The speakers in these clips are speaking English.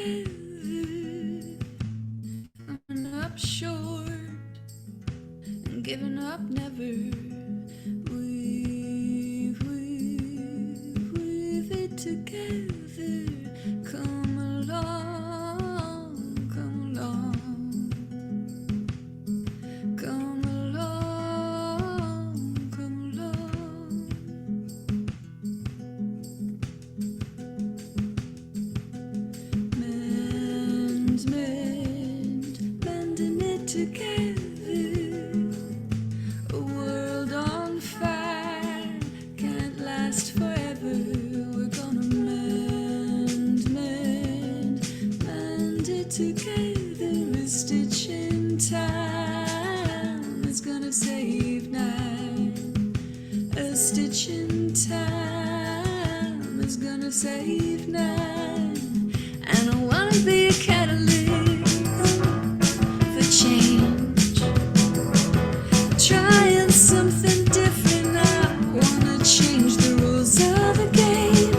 together, coming up short and giving up never. Weave it together. Come along, come along, come along, come along. Mending it together. A world on fire can't last forever. We're gonna mend it together. A stitch in time is gonna save nine. A stitch in time is gonna save nine. And I wanna be a catalyst for change, trying something different. I wanna change the rules of the game,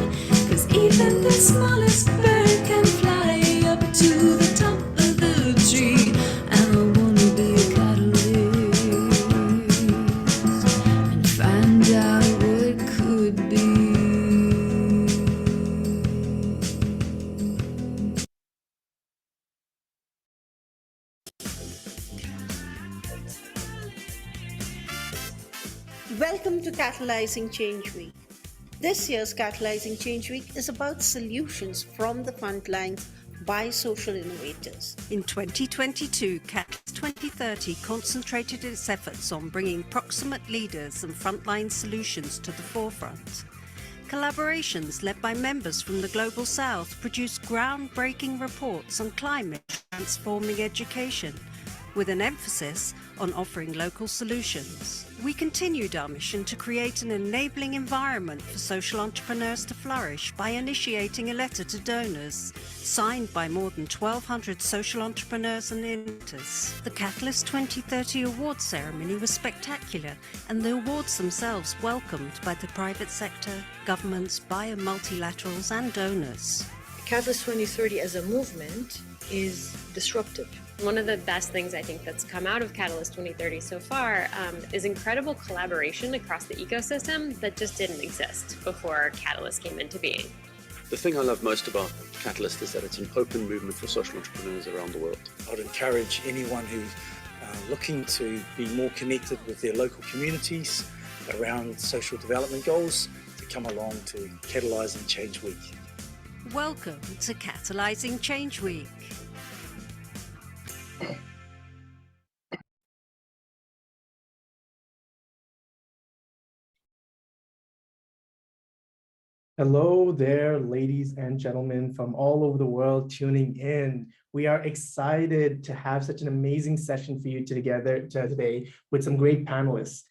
'cause even the smallest bird can fly up to the top of the tree. And I wanna be a catalyst and find out what could be. Welcome to Catalyzing Change Week. This year's Catalyzing Change Week is about solutions from the front lines by social innovators. In 2022, Catalyst 2030 concentrated its efforts on bringing proximate leaders and frontline solutions to the forefront. Collaborations led by members from the Global South produced groundbreaking reports on climate transforming education, with an emphasis on offering local solutions. We continued our mission to create an enabling environment for social entrepreneurs to flourish by initiating a letter to donors, signed by more than 1,200 social entrepreneurs and innovators. The Catalyst 2030 awards ceremony was spectacular, and the awards themselves welcomed by the private sector, governments, bio multilaterals and donors. Catalyst 2030 as a movement is disruptive. One of the best things I think that's come out of Catalyst 2030 so far is incredible collaboration across the ecosystem that just didn't exist before Catalyst came into being. The thing I love most about Catalyst is that it's an open movement for social entrepreneurs around the world. I'd encourage anyone who's looking to be more connected with their local communities around social development goals to come along to Catalyzing Change Week. Welcome to Catalyzing Change Week. Hello there, ladies and gentlemen from all over the world tuning in. We are excited to have such an amazing session for you today with some great panelists.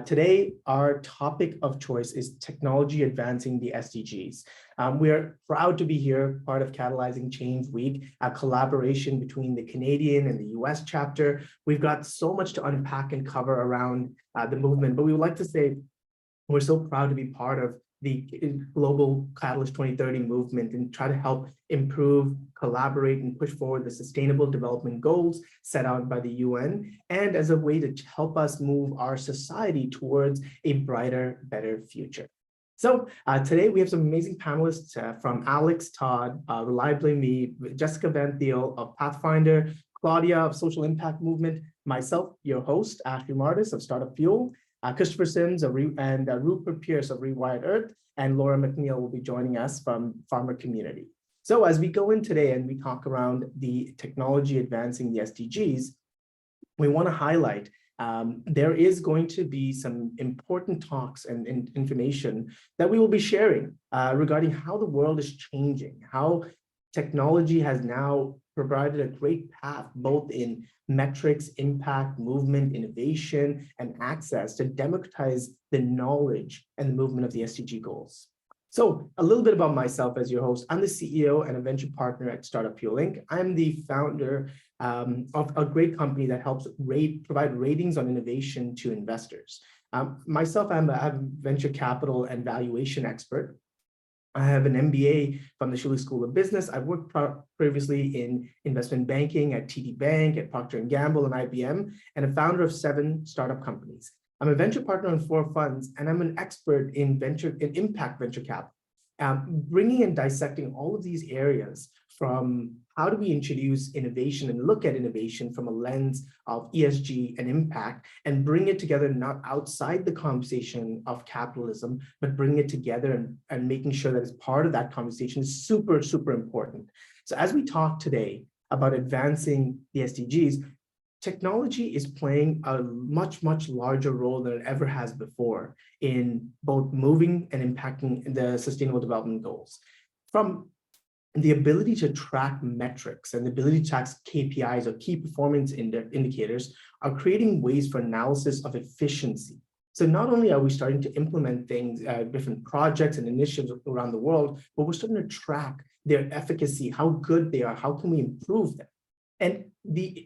Today, our topic of choice is technology advancing the SDGs. We are proud to be here, part of Catalyzing Change Week, a collaboration between the Canadian and the US chapter. We've got so much to unpack and cover around the movement, but we would like to say we're so proud to be part of the global Catalyst 2030 movement and try to help improve, collaborate, and push forward the sustainable development goals set out by the UN, and as a way to help us move our society towards a brighter, better future. So today we have some amazing panelists from Alex Todd, Reliably Me, Jessica Van Thiel of Pathfinder, Claudia of Social Impact Movement, myself, your host, Ashley Martis of Startup Fuel, Christopher Sims and Rupert Pierce of Rewired Earth, and Laura McNeil will be joining us from Farmer Community. So as we go in today and we talk around the technology advancing the SDGs, we want to highlight there is going to be some important talks and information that we will be sharing regarding how the world is changing, how technology has now provided a great path, both in metrics, impact, movement, innovation, and access to democratize the knowledge and the movement of the SDG goals. So a little bit about myself as your host. I'm the CEO and a venture partner at Startup Fuel Inc. I'm the founder of a great company that helps provide ratings on innovation to investors. Myself, I'm a venture capital and valuation expert. I have an MBA from the Shuley School of Business. I've worked previously in investment banking at TD Bank, at Procter & Gamble and IBM, and a founder of 7 startup companies. I'm a venture partner in 4 funds, and I'm an expert in impact venture capital. Bringing and dissecting all of these areas from how do we introduce innovation and look at innovation from a lens of ESG and impact, and bring it together not outside the conversation of capitalism, but bring it together and making sure that it's part of that conversation is super, super important. So as we talk today about advancing the SDGs, technology is playing a much, much larger role than it ever has before in both moving and impacting the Sustainable Development Goals. From the ability to track metrics and the ability to track KPIs or key performance indicators are creating ways for analysis of efficiency. So not only are we starting to implement things, different projects and initiatives around the world, but we're starting to track their efficacy, how good they are, how can we improve them. And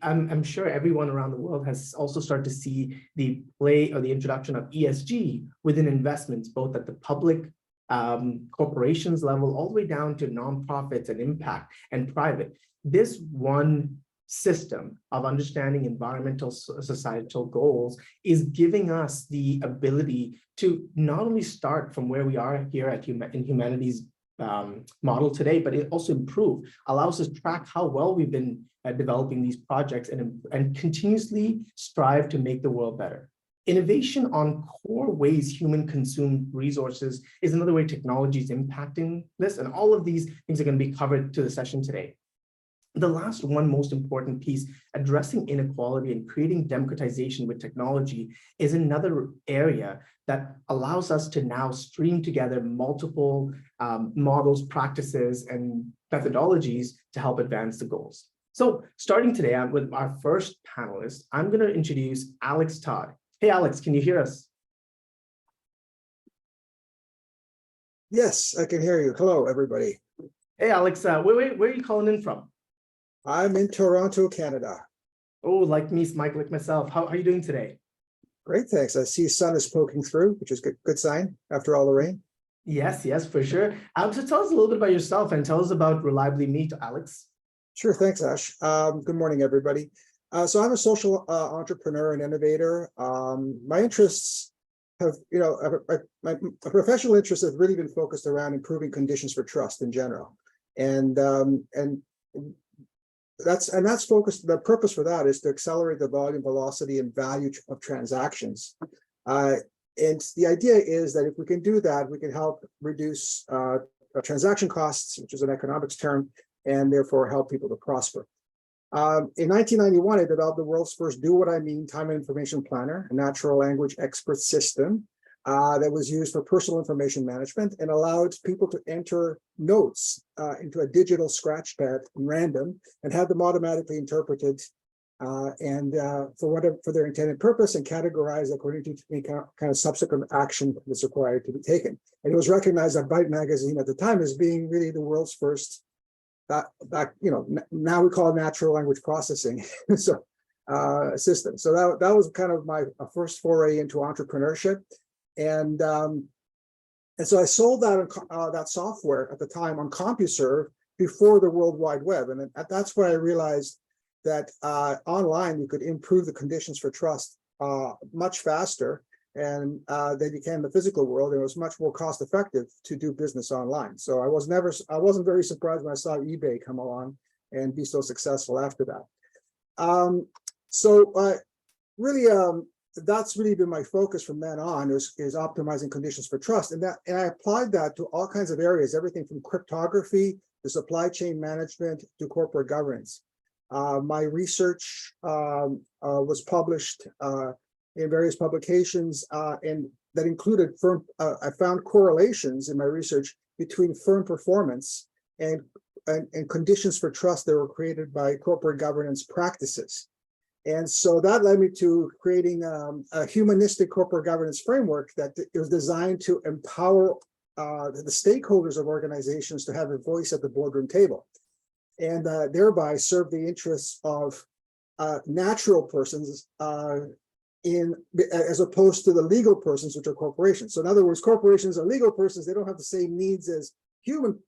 I'm sure everyone around the world has also started to see the play or the introduction of ESG within investments, both at the public corporations level, all the way down to nonprofits and impact and private. This one system of understanding environmental societal goals is giving us the ability to not only start from where we are here at in humanities model today, but it also improve, allows us to track how well we've been developing these projects and continuously strive to make the world better. Innovation on core ways human consume resources is another way technology is impacting this, and all of these things are going to be covered to the session today. The last one most important piece, addressing inequality and creating democratization with technology, is another area that allows us to now stream together multiple models, practices, and methodologies to help advance the goals. So starting today with our first panelist, I'm going to introduce Alex Todd. Hey, Alex, can you hear us? Yes, I can hear you. Hello, everybody. Hey, Alex, where are you calling in from? I'm in Toronto, Canada. Oh, like me, Mike, like myself. How are you doing today? Great, thanks. I see sun is poking through, which is good sign after all the rain. Yes, for sure. So tell us a little bit about yourself and tell us about Reliably Meet, Alex. Sure, thanks, Ash. Good morning, everybody. So I'm a social entrepreneur and innovator. My interests have, my professional interests have really been focused around improving conditions for trust in general, and that's focused. The purpose for that is to accelerate the volume, velocity, and value of transactions. And the idea is that if we can do that, we can help reduce transaction costs, which is an economics term, and therefore help people to prosper. In 1991, I developed the world's first Do What I Mean time and information planner, a natural language expert system that was used for personal information management and allowed people to enter notes into a digital scratch pad random and have them automatically interpreted for their intended purpose and categorized according to any kind of subsequent action that's required to be taken. And it was recognized by Byte magazine at the time as being really the world's first now we call it natural language processing system. So that was kind of my first foray into entrepreneurship, and so I sold that software at the time on CompuServe before the World Wide Web, and that's where I realized that online you could improve the conditions for trust much faster and they became the physical world, and it was much more cost effective to do business online. So I wasn't very surprised when I saw eBay come along and be so successful after that. That's really been my focus from then on is optimizing conditions for trust, and I applied that to all kinds of areas, everything from cryptography to supply chain management to corporate governance. My research was published in various publications, and that included I found correlations in my research between firm performance and conditions for trust that were created by corporate governance practices. And so that led me to creating a humanistic corporate governance framework that was designed to empower the stakeholders of organizations to have a voice at the boardroom table, and thereby serve the interests of natural persons as opposed to the legal persons, which are corporations. So in other words, corporations are legal persons. They don't have the same needs as human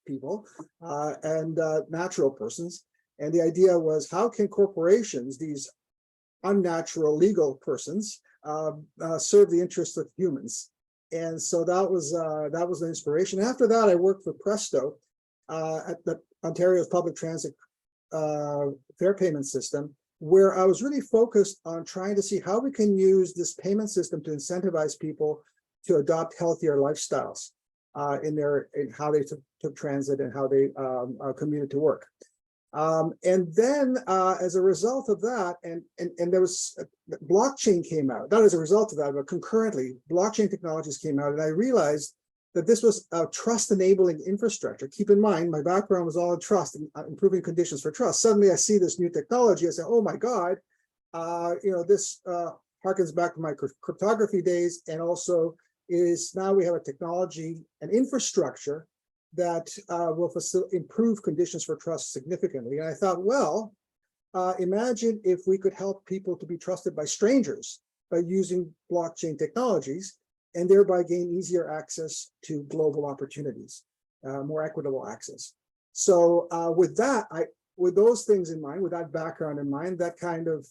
people and natural persons. And the idea was, how can corporations, these unnatural legal persons, serve the interests of humans? And so that was the inspiration. After that, I worked for Presto at the Ontario's public transit fare payment system, where I was really focused on trying to see how we can use this payment system to incentivize people to adopt healthier lifestyles in how they took transit and how they commuted to work. And then as a result of that, and there was blockchain came out, not as a result of that, but concurrently, blockchain technologies came out, and I realized that this was a trust enabling infrastructure. Keep in mind, my background was all in trust and improving conditions for trust. Suddenly I see this new technology, I say, oh my God, this harkens back to my cryptography days, and also is now we have a technology and infrastructure that will improve conditions for trust significantly. And I thought, well, imagine if we could help people to be trusted by strangers by using blockchain technologies, and thereby gain easier access to global opportunities, more equitable access. So with those things in mind, with that background in mind, that kind of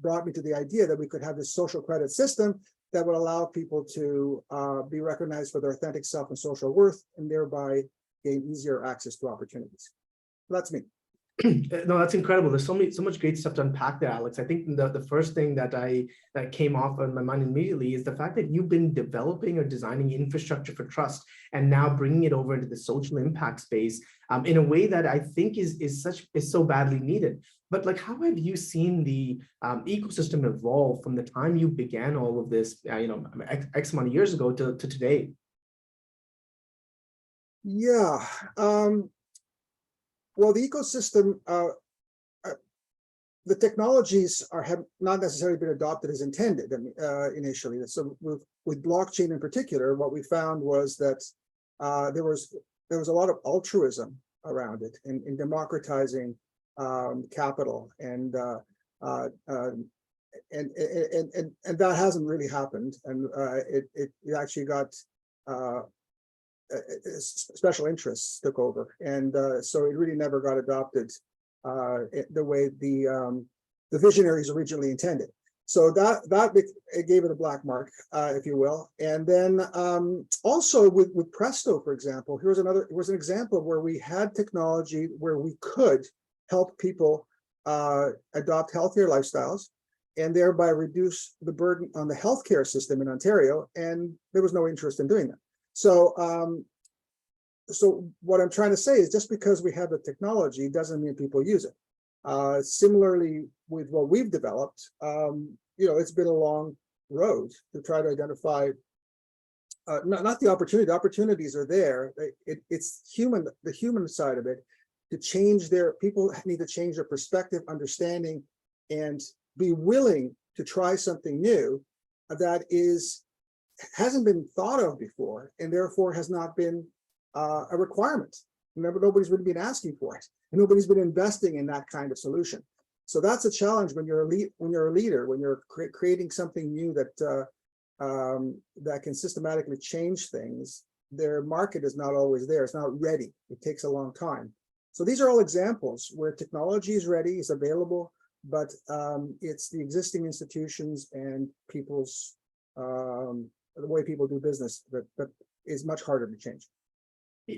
brought me to the idea that we could have this social credit system that would allow people to be recognized for their authentic self and social worth, and thereby gain easier access to opportunities. That's me. No, that's incredible. There's so much great stuff to unpack there, Alex. I think the first thing that came off on my mind immediately is the fact that you've been developing or designing infrastructure for trust and now bringing it over into the social impact space in a way that I think is so badly needed. But like, how have you seen the ecosystem evolve from the time you began all of this, X amount of years ago to today? Yeah. Well, the ecosystem, the technologies have not necessarily been adopted as intended initially. So with blockchain in particular, what we found was that there was a lot of altruism around it in democratizing capital, and that hasn't really happened, and it actually got special interests took over, and so it really never got adopted the way the visionaries originally intended. So it gave it a black mark, if you will. And then also with Presto, for example, it was an example where we had technology where we could help people adopt healthier lifestyles and thereby reduce the burden on the healthcare system in Ontario, and there was no interest in doing that. So, so what I'm trying to say is, just because we have the technology doesn't mean people use it. Similarly, with what we've developed, it's been a long road to try to identify not the opportunity. The opportunities are there. It's the human side of it. To change people need to change their perspective, understanding, and be willing to try something new that hasn't been thought of before, and therefore has not been a requirement. Nobody's really been asking for it, and nobody's been investing in that kind of solution. So that's a challenge when you're a leader, when you're creating something new that can systematically change things. Their market is not always there. It's not ready. It takes a long time. So these are all examples where technology is ready, is available, but it's the existing institutions and people's the way people do business that is much harder to change.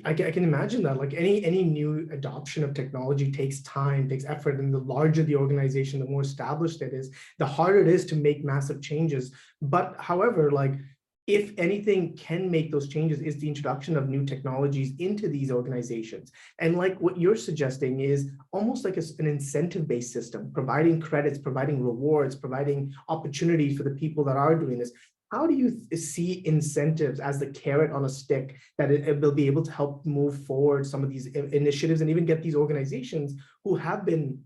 I can imagine that, like any new adoption of technology takes time, takes effort, and the larger the organization, the more established it is, the harder it is to make massive changes. But however, like, if anything can make those changes is the introduction of new technologies into these organizations. And like what you're suggesting is almost like an incentive-based system, providing credits, providing rewards, providing opportunities for the people that are doing this. How do you see incentives as the carrot on a stick that it will be able to help move forward some of these initiatives and even get these organizations who have been,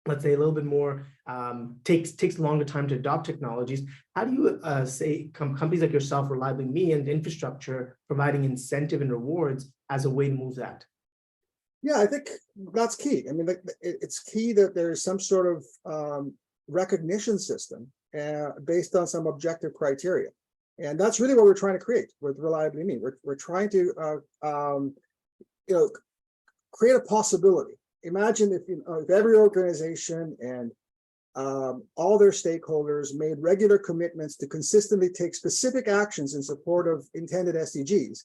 let's say, a little bit more, takes longer time to adopt technologies? How do you say companies like yourself, Reliably Me, and infrastructure providing incentive and rewards as a way to move that? Yeah, I think that's key. I mean, it's key that there's some sort of recognition system based on some objective criteria. And that's really what we're trying to create with Reliably Me. We're trying to create a possibility. Imagine if every organization and all their stakeholders made regular commitments to consistently take specific actions in support of intended SDGs.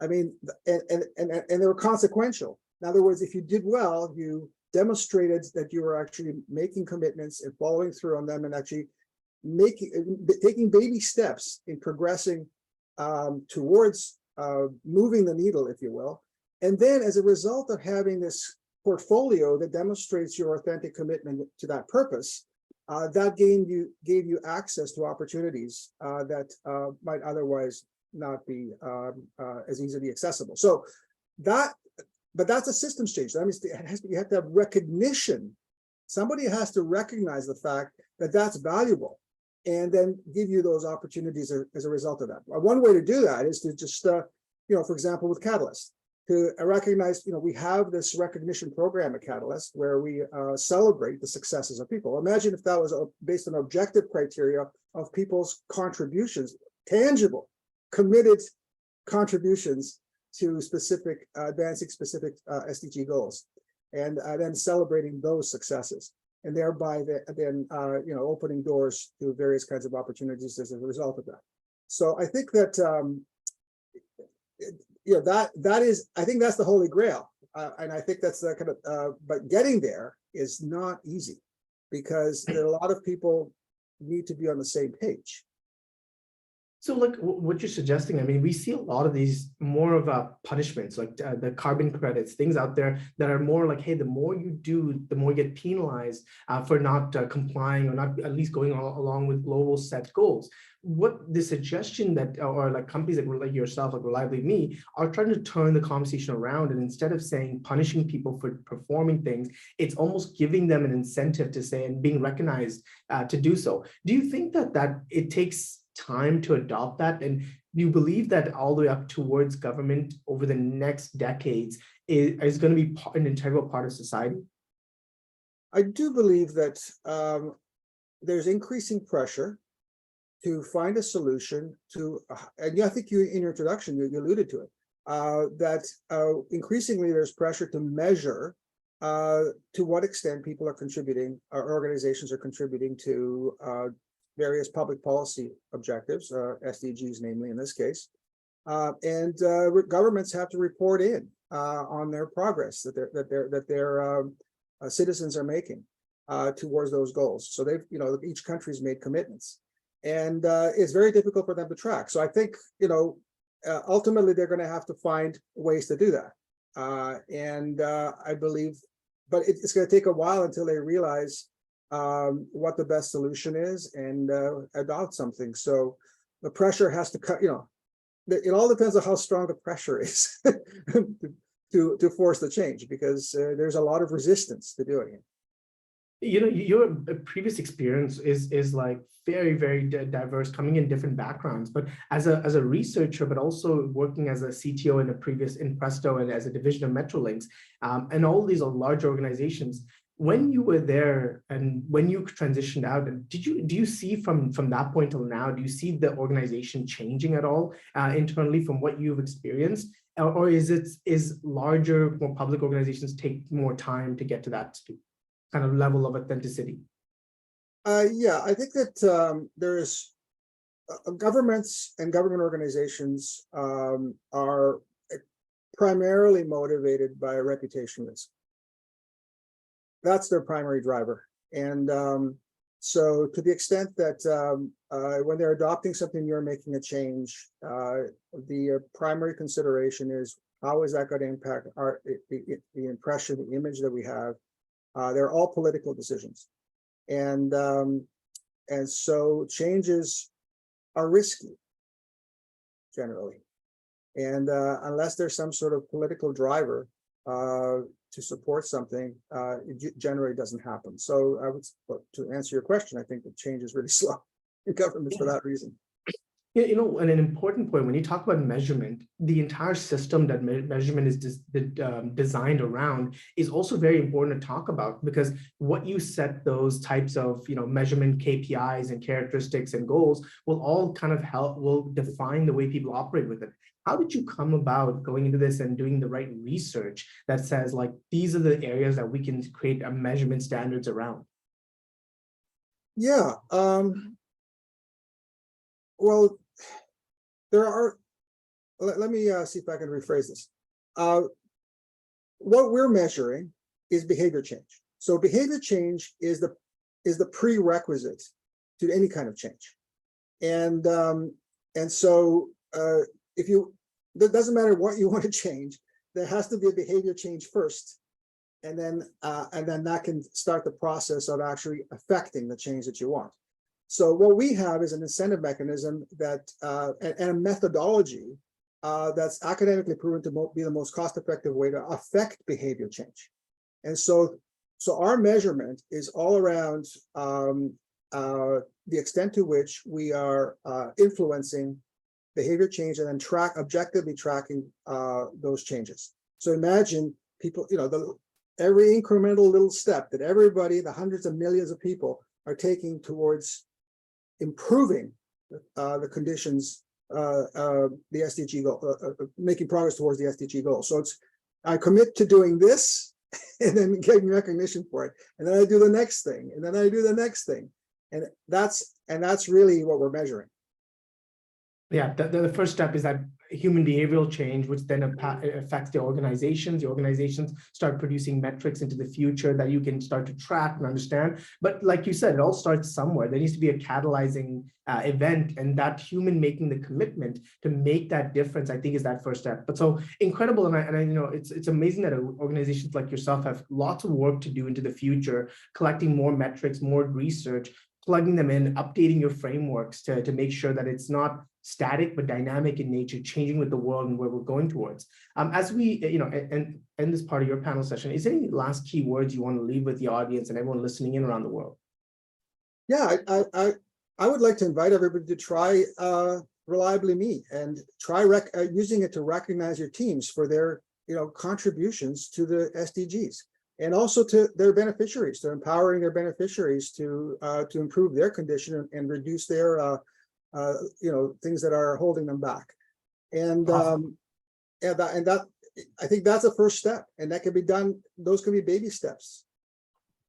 I mean, and they were consequential. In other words, if you did well, you demonstrated that you were actually making commitments and following through on them, and actually taking baby steps in progressing towards moving the needle, if you will. And then as a result of having this portfolio that demonstrates your authentic commitment to that purpose, that gave you access to opportunities that might otherwise not be as easily accessible. So but that's a systems change. That means you have to have recognition. Somebody has to recognize the fact that that's valuable, and then give you those opportunities as a result of that. One way to do that is to just, for example, with Catalyst, to recognize, we have this recognition program at Catalyst where we celebrate the successes of people. Imagine if that was based on objective criteria of people's contributions, tangible, committed contributions to advancing specific SDG goals, and then celebrating those successes, and thereby then opening doors to various kinds of opportunities as a result of that. So I think that I think that's the holy grail, and I think that's the kind of. But getting there is not easy, because there are a lot of people need to be on the same page. So like what you're suggesting, I mean, we see a lot of these more of punishments, like the carbon credits, things out there that are more like, hey, the more you do, the more you get penalized for not complying or not at least going along with global set goals. What the suggestion that, or like companies like yourself, like Reliably Me, are trying to turn the conversation around, and instead of saying punishing people for performing things, it's almost giving them an incentive to say and being recognized to do so. Do you think that it takes time to adopt that, and do you believe that all the way up towards government over the next decades is going to be an integral part of society? I do believe that there's increasing pressure to find a solution to, and I think in your introduction, you alluded to it, that increasingly there's pressure to measure to what extent people are contributing, or organizations are contributing to various public policy objectives, SDGs, namely in this case, and governments have to report in on their progress that their citizens are making towards those goals. So they've, each country's made commitments, and it's very difficult for them to track. So I think, ultimately they're going to have to find ways to do that, and I believe, but it's going to take a while until they realize what the best solution is and adopt something. So the pressure has to cut, it all depends on how strong the pressure is to force the change, because there's a lot of resistance to doing it. Your previous experience is like very, very diverse, coming in different backgrounds, but as a researcher, but also working as a CTO in Presto and as a division of Metrolinx, and all these are large organizations. When you were there and when you transitioned out, do you see from that point till now, do you see the organization changing at all internally from what you've experienced, or is larger, more public organizations take more time to get to that kind of level of authenticity? Yeah, I think that there's governments and government organizations are primarily motivated by a reputation risk. That's their primary driver. And so to the extent that when they're adopting something, you're making a change, the primary consideration is, how is that going to impact the impression, the image that we have? They're all political decisions. And so changes are risky, generally. And unless there's some sort of political driver to support something, it generally doesn't happen. So to answer your question, I think the change is really slow in governments for that reason. Yeah, and an important point, when you talk about measurement, the entire system that measurement is designed around is also very important to talk about, because what you set those types of, measurement KPIs and characteristics and goals will all kind of will define the way people operate with it. How did you come about going into this and doing the right research that says, like, these are the areas that we can create a measurement standards around? Yeah, well, there are, let me see if I can rephrase this. What we're measuring is behavior change. So behavior change is the prerequisite to any kind of change. And so it doesn't matter what you want to change, there has to be a behavior change first. And then that can start the process of actually affecting the change that you want. So what we have is an incentive mechanism that and a methodology that's academically proven to be the most cost-effective way to affect behavior change. And so our measurement is all around the extent to which we are influencing behavior change, and then objectively tracking those changes. So imagine people, every incremental little step that everybody, the hundreds of millions of people, are taking towards improving the conditions, the SDG goal, making progress towards the SDG goal. So I commit to doing this, and then getting recognition for it, and then I do the next thing, and then I do the next thing, and that's really what we're measuring. Yeah, the first step is that human behavioral change, which then affects the organizations. The organizations start producing metrics into the future that you can start to track and understand. But like you said, it all starts somewhere. There needs to be a catalyzing event, and that human making the commitment to make that difference, I think, is that first step. But so incredible, and I it's amazing that organizations like yourself have lots of work to do into the future, collecting more metrics, more research, plugging them in, updating your frameworks to make sure that it's not static but dynamic in nature, changing with the world and where we're going towards. As we, end this part of your panel session, is there any last key words you want to leave with the audience and everyone listening in around the world? Yeah, I would like to invite everybody to try Reliably Me, and try using it to recognize your teams for their contributions to the SDGs, and also to their beneficiaries, to empowering their beneficiaries to improve their condition and reduce their things that are holding them back. And Awesome. that I think that's a first step, and that can be done. Those can be baby steps.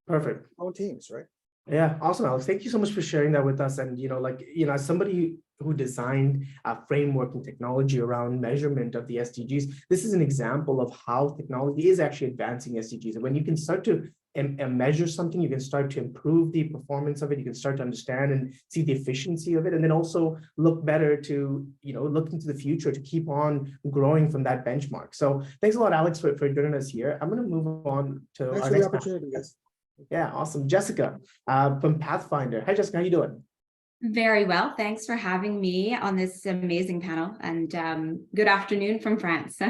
Perfect. Own teams, right? Yeah, awesome, Alex. Thank you so much for sharing that with us. And as somebody who designed a framework and technology around measurement of the SDGs, this is an example of how technology is actually advancing SDGs. And when you can start to measure something, you can start to improve the performance of it. You can start to understand and see the efficiency of it, and then also look better to look into the future to keep on growing from that benchmark. So thanks a lot, Alex, for joining us here. I'm going to move on to Thanks our for the next opportunity, guys. Yeah, awesome. Jessica from Pathfinder. Hi, Jessica. How you doing? Very well. Thanks for having me on this amazing panel, and good afternoon from France.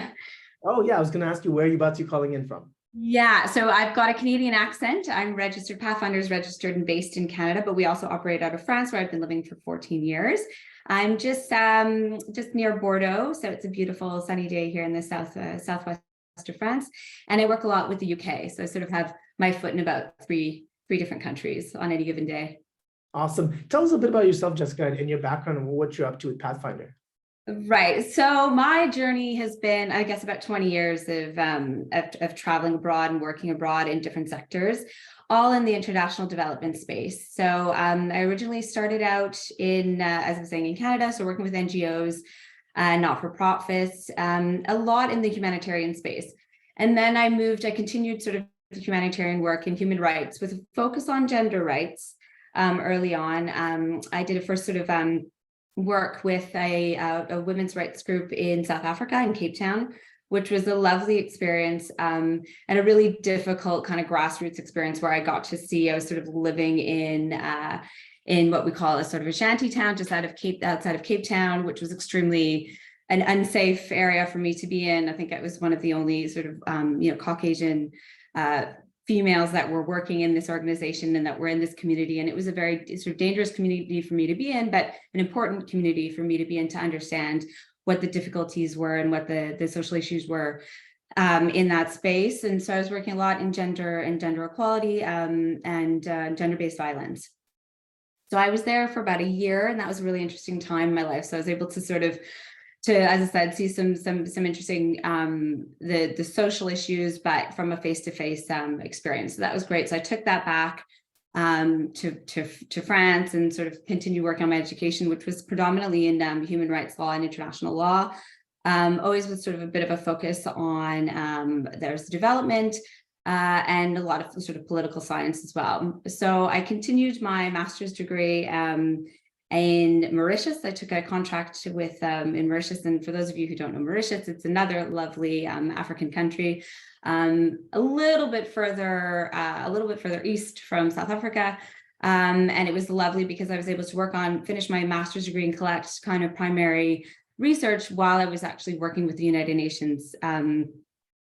Oh, yeah. I was going to ask you, where are you calling in from? Yeah, so I've got a Canadian accent. I'm registered, Pathfinder's registered and based in Canada, but we also operate out of France, where I've been living for 14 years. I'm just near Bordeaux, so it's a beautiful sunny day here in the southwest of France, and I work a lot with the UK, so I sort of have my foot in about three different countries on any given day. Awesome. Tell us a bit about yourself, Jessica, and your background and what you're up to with Pathfinder. Right. So my journey has been, I guess, about 20 years of traveling abroad and working abroad in different sectors, all in the international development space. So I originally started out in, as I was saying, in Canada, so working with NGOs, not-for-profits, a lot in the humanitarian space. And then I continued sort of humanitarian work in human rights with a focus on gender rights early on. I did a first sort of work with a women's rights group in South Africa, in Cape Town, which was a lovely experience and a really difficult kind of grassroots experience where I got to see, I was sort of living in what we call a sort of a shanty town just outside of Cape Town, which was extremely an unsafe area for me to be in. I think I was one of the only sort of Caucasian females that were working in this organization and that were in this community. And it was a very sort of dangerous community for me to be in, but an important community for me to be in, to understand what the difficulties were and what the social issues were in that space. And so I was working a lot in gender equality and gender-based violence. So I was there for about a year, and that was a really interesting time in my life. So I was able to sort of, as I said, see some interesting the social issues, but from a face-to-face experience. So that was great. So I took that back to France and sort of continued working on my education, which was predominantly in human rights law and international law. Always with sort of a bit of a focus on there's development and a lot of sort of political science as well. So I continued my master's degree in Mauritius. I took a contract with in Mauritius, and for those of you who don't know Mauritius, it's another lovely African country, a little bit further east from South Africa. And it was lovely because I was able to finish my master's degree and collect kind of primary research while I was actually working with the United Nations.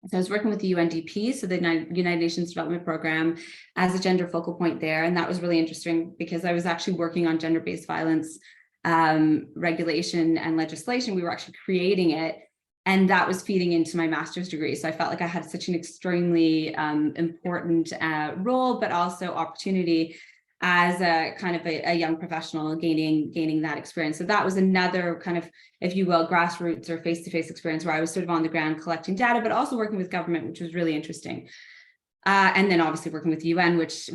So I was working with the UNDP, so the United Nations Development Program, as a gender focal point there. And that was really interesting because I was actually working on gender-based violence regulation and legislation. We were actually creating it, and that was feeding into my master's degree. So I felt like I had such an extremely important role, but also opportunity as a kind of a young professional gaining that experience. So that was another kind of, if you will, grassroots or face-to-face experience where I was sort of on the ground collecting data, but also working with government, which was really interesting. And then obviously working with the UN, which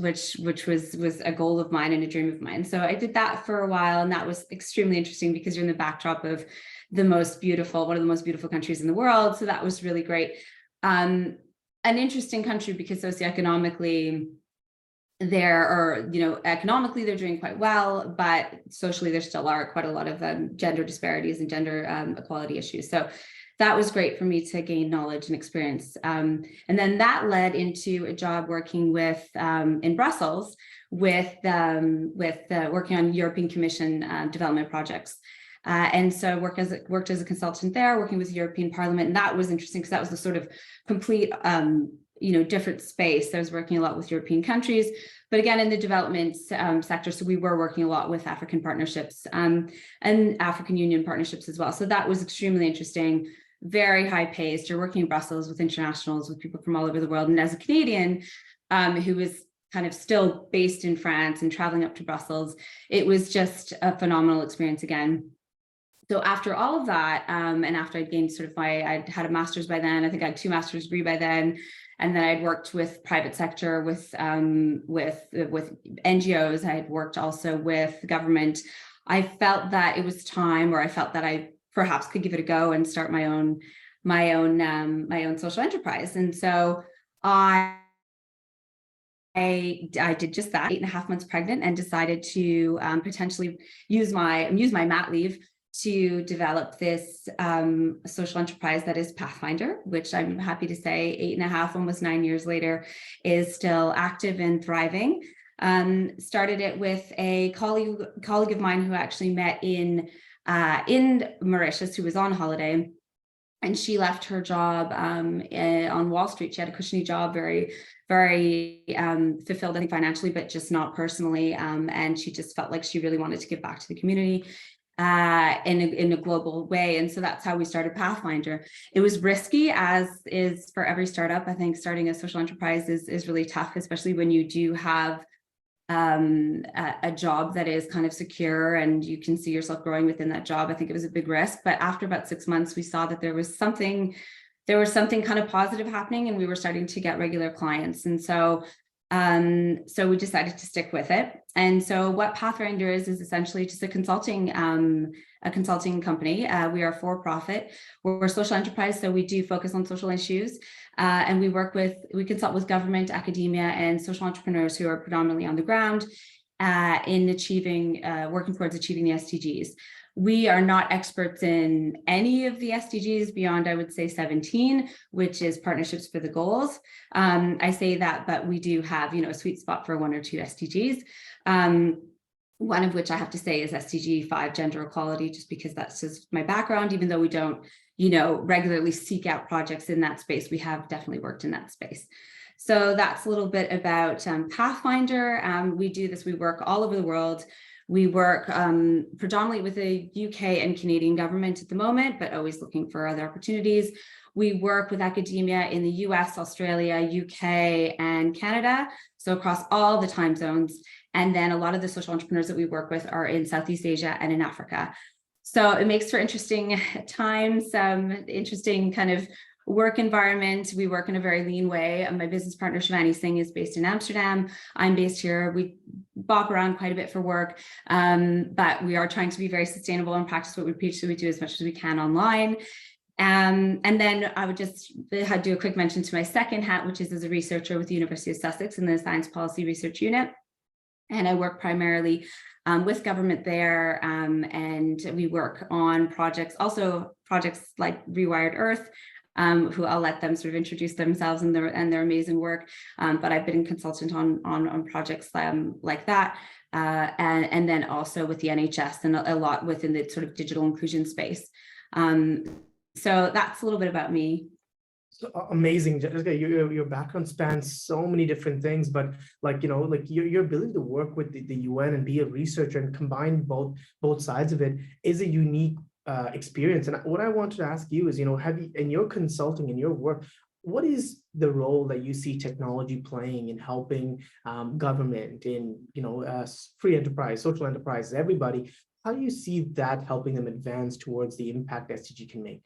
was a goal of mine and a dream of mine. So I did that for a while, and that was extremely interesting because you're in the backdrop of one of the most beautiful countries in the world. So that was really great. An interesting country because socioeconomically, economically they're doing quite well, but socially there still are quite a lot of gender disparities and gender equality issues. So that was great for me to gain knowledge and experience. And then that led into a job working with in Brussels with working on European Commission development projects. And so I worked as a consultant there, working with the European Parliament, and that was interesting because that was the sort of complete different space. I was working a lot with European countries, but again, in the development sector. So we were working a lot with African partnerships and African Union partnerships as well. So that was extremely interesting, very high paced. You're working in Brussels with internationals, with people from all over the world. And as a Canadian who was kind of still based in France and traveling up to Brussels, it was just a phenomenal experience again. So after all of that, and after I'd gained I'd had a master's by then, I think I had 2 master's degree by then, and then I'd worked with private sector, with NGOs. I had worked also with government. I felt that it was time, or I felt that I perhaps could give it a go and start my own social enterprise. And so I did just that, 8.5 months pregnant, and decided to potentially use my mat leave to develop this social enterprise that is Pathfinder, which I'm happy to say 8.5, almost 9 years later, is still active and thriving. Started it with a colleague of mine who actually met in Mauritius, who was on holiday, and she left her job on Wall Street. She had a cushy job, very fulfilled, I think, financially, but just not personally. And she just felt like she really wanted to give back to the community in a global way. And so that's how we started Pathfinder. It was risky, as is for every startup. I think starting a social enterprise is really tough, especially when you do have a job that is kind of secure and you can see yourself growing within that job. I think it was a big risk, but after about 6 months, we saw that there was something kind of positive happening, and we were starting to get regular clients. And so we decided to stick with it. And so what Pathfinder is essentially just a consulting company. We are for profit. We're a social enterprise, so we do focus on social issues. And we consult with government, academia, and social entrepreneurs who are predominantly on the ground in working towards achieving the SDGs. We are not experts in any of the SDGs beyond, I would say, 17, which is partnerships for the goals. I say that, but we do have, a sweet spot for 1 or 2 SDGs. One of which I have to say is SDG 5, gender equality, just because that's just my background. Even though we don't, regularly seek out projects in that space, we have definitely worked in that space. So that's a little bit about Pathfinder. We do this, we work all over the world. We work predominantly with the UK and Canadian government at the moment, but always looking for other opportunities. We work with academia in the US, Australia, UK, and Canada, so across all the time zones. And then a lot of the social entrepreneurs that we work with are in Southeast Asia and in Africa. So it makes for interesting times, interesting kind of work environment. We work in a very lean way. My business partner, Shivani Singh, is based in Amsterdam. I'm based here. We bop around quite a bit for work, but we are trying to be very sustainable and practice what we preach, so we do as much as we can online. And then I would just do a quick mention to my second hat, which is as a researcher with the University of Sussex in the Science Policy Research Unit. And I work primarily with government there, and we work on projects, also projects like Rewired Earth, who I'll let them sort of introduce themselves and their amazing work. But I've been a consultant on projects like that, and then also with the NHS and a lot within the sort of digital inclusion space. So that's a little bit about me. So amazing, Jessica. Your background spans so many different things, but like, you know, like your ability to work with the UN and be a researcher and combine both sides of it is a unique experience. And what I wanted to ask you is, you know, have you, in your consulting, in your work, what is the role that you see technology playing in helping government, in, you know, free enterprise, social enterprise, everybody? How do you see that helping them advance towards the impact SDG can make?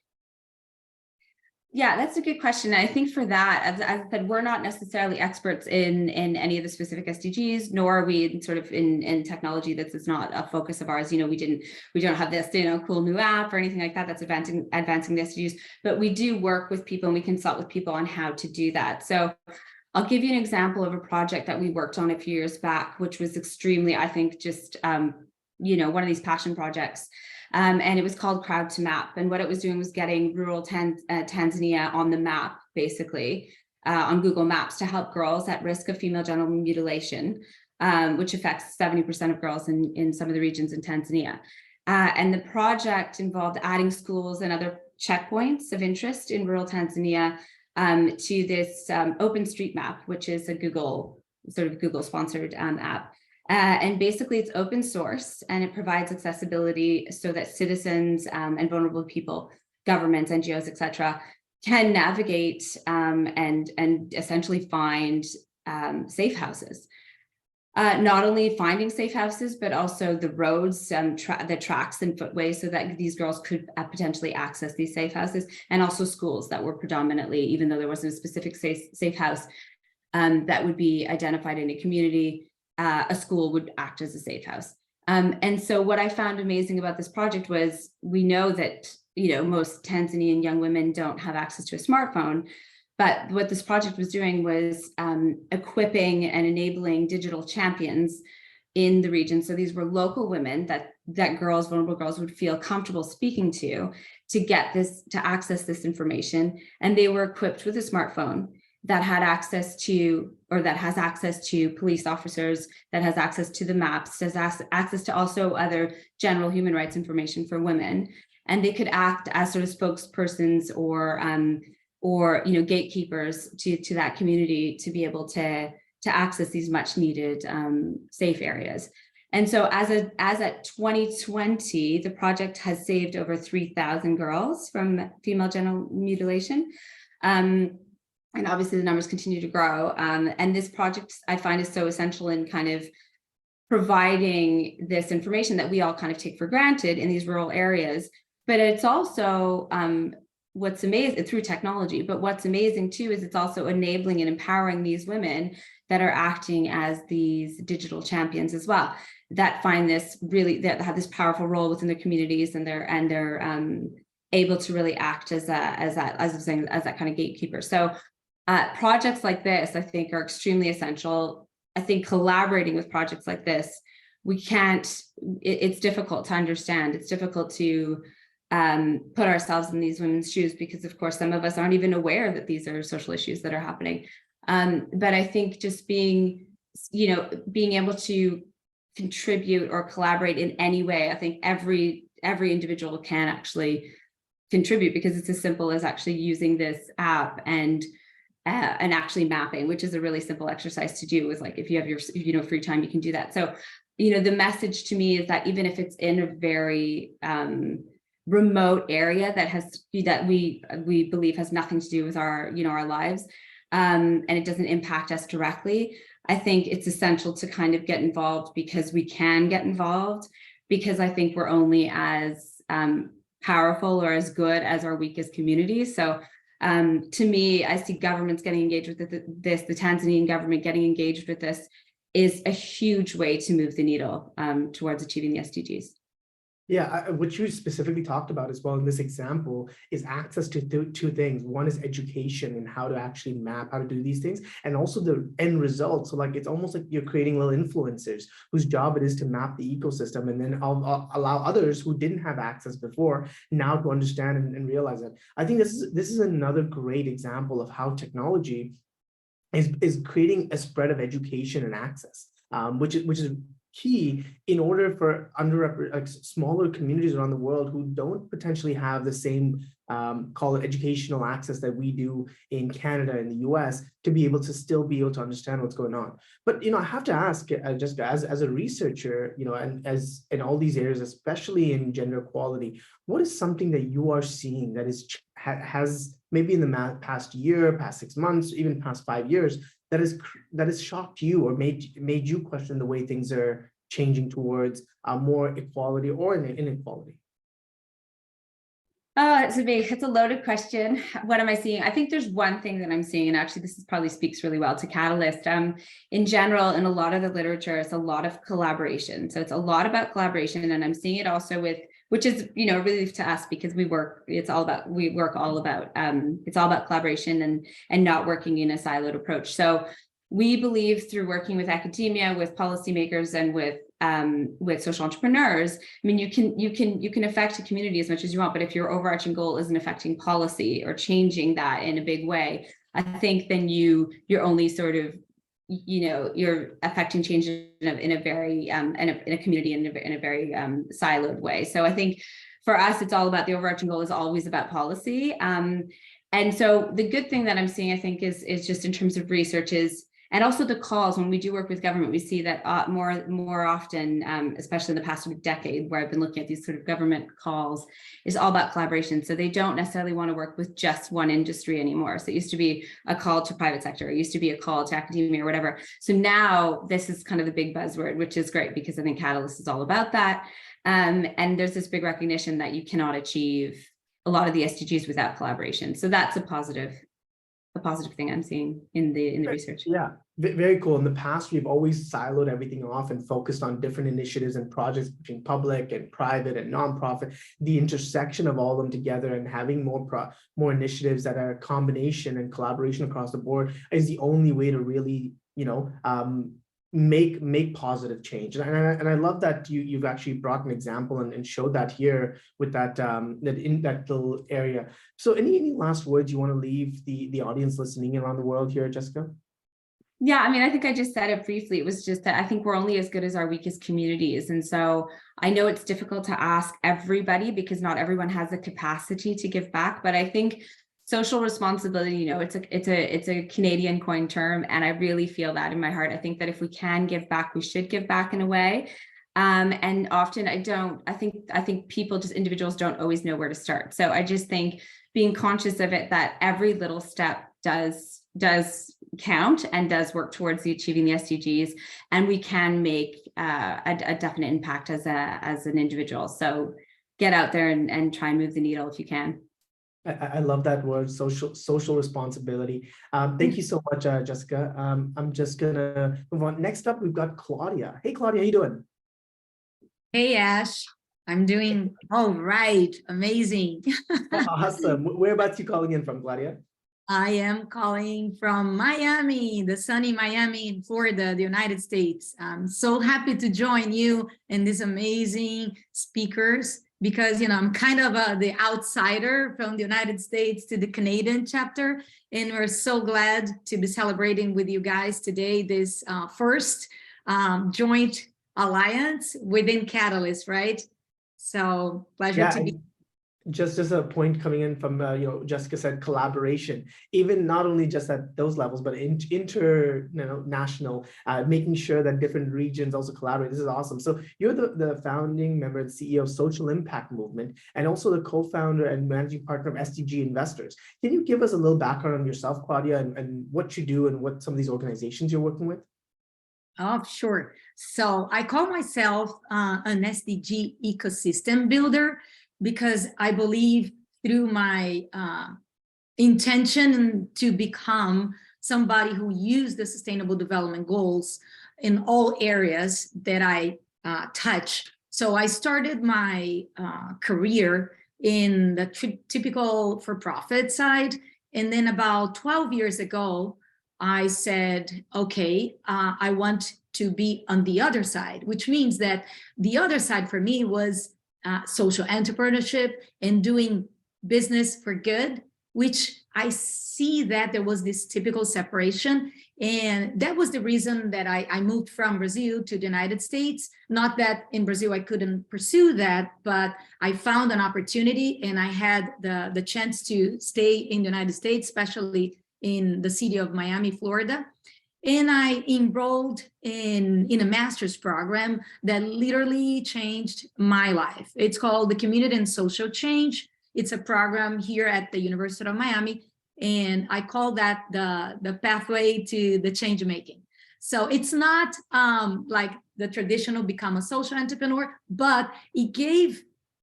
Yeah, that's a good question. I think for that, as I said, we're not necessarily experts in any of the specific SDGs, nor are we sort of in technology. That's not a focus of ours. You know, we don't have this, you know, cool new app or anything like that that's advancing the SDGs, but we do work with people and we consult with people on how to do that. So I'll give you an example of a project that we worked on a few years back, which was extremely, I think, just, you know, one of these passion projects. And it was called Crowd to Map. And what it was doing was getting rural Tanzania on the map, basically, on Google Maps, to help girls at risk of female genital mutilation, which affects 70% of girls in some of the regions in Tanzania. And the project involved adding schools and other checkpoints of interest in rural Tanzania to this OpenStreetMap, which is a Google-sponsored app. And basically it's open source and it provides accessibility so that citizens and vulnerable people, governments, NGOs, etc., can navigate and essentially find safe houses. Not only finding safe houses, but also the roads, the tracks and footways so that these girls could potentially access these safe houses, and also schools that were predominantly, even though there wasn't a specific safe house that would be identified in a community, a school would act as a safe house. And so what I found amazing about this project was, we know that, you know, most Tanzanian young women don't have access to a smartphone, but what this project was doing was equipping and enabling digital champions in the region. So these were local women that vulnerable girls would feel comfortable speaking to get this, to access this information. And they were equipped with a smartphone that had access to, or that has access to police officers, that has access to the maps, has access to also other general human rights information for women. And they could act as sort of spokespersons or you know, gatekeepers to that community to be able to access these much needed safe areas. And so as at 2020, the project has saved over 3,000 girls from female genital mutilation. And obviously the numbers continue to grow. And this project I find is so essential in kind of providing this information that we all kind of take for granted in these rural areas. But it's also what's amazing through technology, but what's amazing too is it's also enabling and empowering these women that are acting as these digital champions as well, that find this really, that have this powerful role within their communities, and they're able to really act as that kind of gatekeeper. So projects like this, I think, are extremely essential. I think collaborating with projects like this, it's difficult to understand. It's difficult to put ourselves in these women's shoes, because of course, some of us aren't even aware that these are social issues that are happening. But I think just being able to contribute or collaborate in any way, I think every individual can actually contribute, because it's as simple as actually using this app and and actually mapping, which is a really simple exercise to do. Is like if you have your free time, you can do that. So the message to me is that even if it's in a very remote area that we believe has nothing to do with our our lives, and it doesn't impact us directly, I think it's essential to kind of get involved, because we can get involved, because I think we're only as powerful or as good as our weakest communities. So to me, I see governments getting engaged with this, the Tanzanian government getting engaged with this is a huge way to move the needle towards achieving the SDGs. Yeah, what you specifically talked about as well in this example is access to two things. One is education and how to actually map, how to do these things, and also the end result. So like, it's almost like you're creating little influencers whose job it is to map the ecosystem, and then allow others who didn't have access before now to understand and realize it. I think this is another great example of how technology is creating a spread of education and access, which is key in order for smaller communities around the world who don't potentially have the same call it educational access that we do in Canada and the US, to be able to understand what's going on. But I have to ask, Jessica, as a researcher, and as in all these areas, especially in gender equality, what is something that you are seeing that has maybe in the past year, past 6 months, even past 5 years, that has shocked you or made you question the way things are changing towards more equality or inequality? It's a loaded question. What am I seeing? I think there's one thing that I'm seeing, and actually this probably speaks really well to Catalyst. In general, in a lot of the literature, it's a lot of collaboration. So it's a lot about collaboration, and I'm seeing it also with, which is really to us, because it's all about collaboration and not working in a siloed approach. So we believe through working with academia, with policymakers, and with social entrepreneurs, I mean, you can affect a community as much as you want, but if your overarching goal isn't affecting policy or changing that in a big way, I think then you're only sort of you're affecting change in a very in a community in a very siloed way. So I think for us, it's all about, the overarching goal is always about policy. And so the good thing that I'm seeing, I think, is just in terms of research and also the calls. When we do work with government, we see that more often, especially in the past decade, where I've been looking at these sort of government calls, is all about collaboration. So they don't necessarily want to work with just one industry anymore. So it used to be a call to private sector, it used to be a call to academia or whatever. So now this is kind of the big buzzword, which is great, because I think Catalyst is all about that. And there's this big recognition that you cannot achieve a lot of the SDGs without collaboration. So that's a positive thing I'm seeing in the research. Yeah, very cool. In the past, we've always siloed everything off and focused on different initiatives and projects between public and private and nonprofit. The intersection of all of them together and having more initiatives that are a combination and collaboration across the board is the only way to really, make positive change. And I love that you've actually brought an example and showed that here with that in that little area. So any last words you want to leave the audience listening around the world here, Jessica? Yeah, I mean, I think I just said it briefly. It was just that I think we're only as good as our weakest communities. And so I know it's difficult to ask everybody, because not everyone has the capacity to give back, but I think social responsibility, it's a Canadian coined term, and I really feel that in my heart. I think that if we can give back, we should give back in a way. And often I think people, just individuals, don't always know where to start. So I just think being conscious of it, that every little step does count and does work towards achieving the SDGs, and we can make a definite impact as an individual. So get out there and try and move the needle if you can. I love that word, social responsibility. Thank you so much, Jessica. I'm just gonna move on. Next up, we've got Claudia. Hey, Claudia, how you doing? Hey, Ash. I'm doing all right. Amazing. Awesome. Whereabouts you calling in from, Claudia? I am calling from Miami, the sunny Miami in Florida, the United States. I'm so happy to join you and these amazing speakers, because I'm kind of the outsider from the United States to the Canadian chapter, and we're so glad to be celebrating with you guys today this first joint alliance within Catalyst, right? So pleasure to be. Just a point coming in from Jessica said collaboration, even not only just at those levels, but international, making sure that different regions also collaborate. This is awesome. So you're the founding member and CEO of Social Impact Movement, and also the co-founder and managing partner of SDG Investors. Can you give us a little background on yourself, Claudia, and what you do and what some of these organizations you're working with? Oh, sure. So I call myself an SDG ecosystem builder, because I believe through my intention to become somebody who used the Sustainable Development Goals in all areas that I touch. So I started my career in the typical for-profit side. And then about 12 years ago, I said, okay, I want to be on the other side, which means that the other side for me was social entrepreneurship and doing business for good, which I see that there was this typical separation. And that was the reason that I moved from Brazil to the United States. Not that in Brazil I couldn't pursue that, but I found an opportunity and I had the chance to stay in the United States, especially in the city of Miami, Florida. And I enrolled in a master's program that literally changed my life. It's called the Community and Social Change. It's a program here at the University of Miami, and I call that the pathway to the change making. So it's not like the traditional become a social entrepreneur, but it gave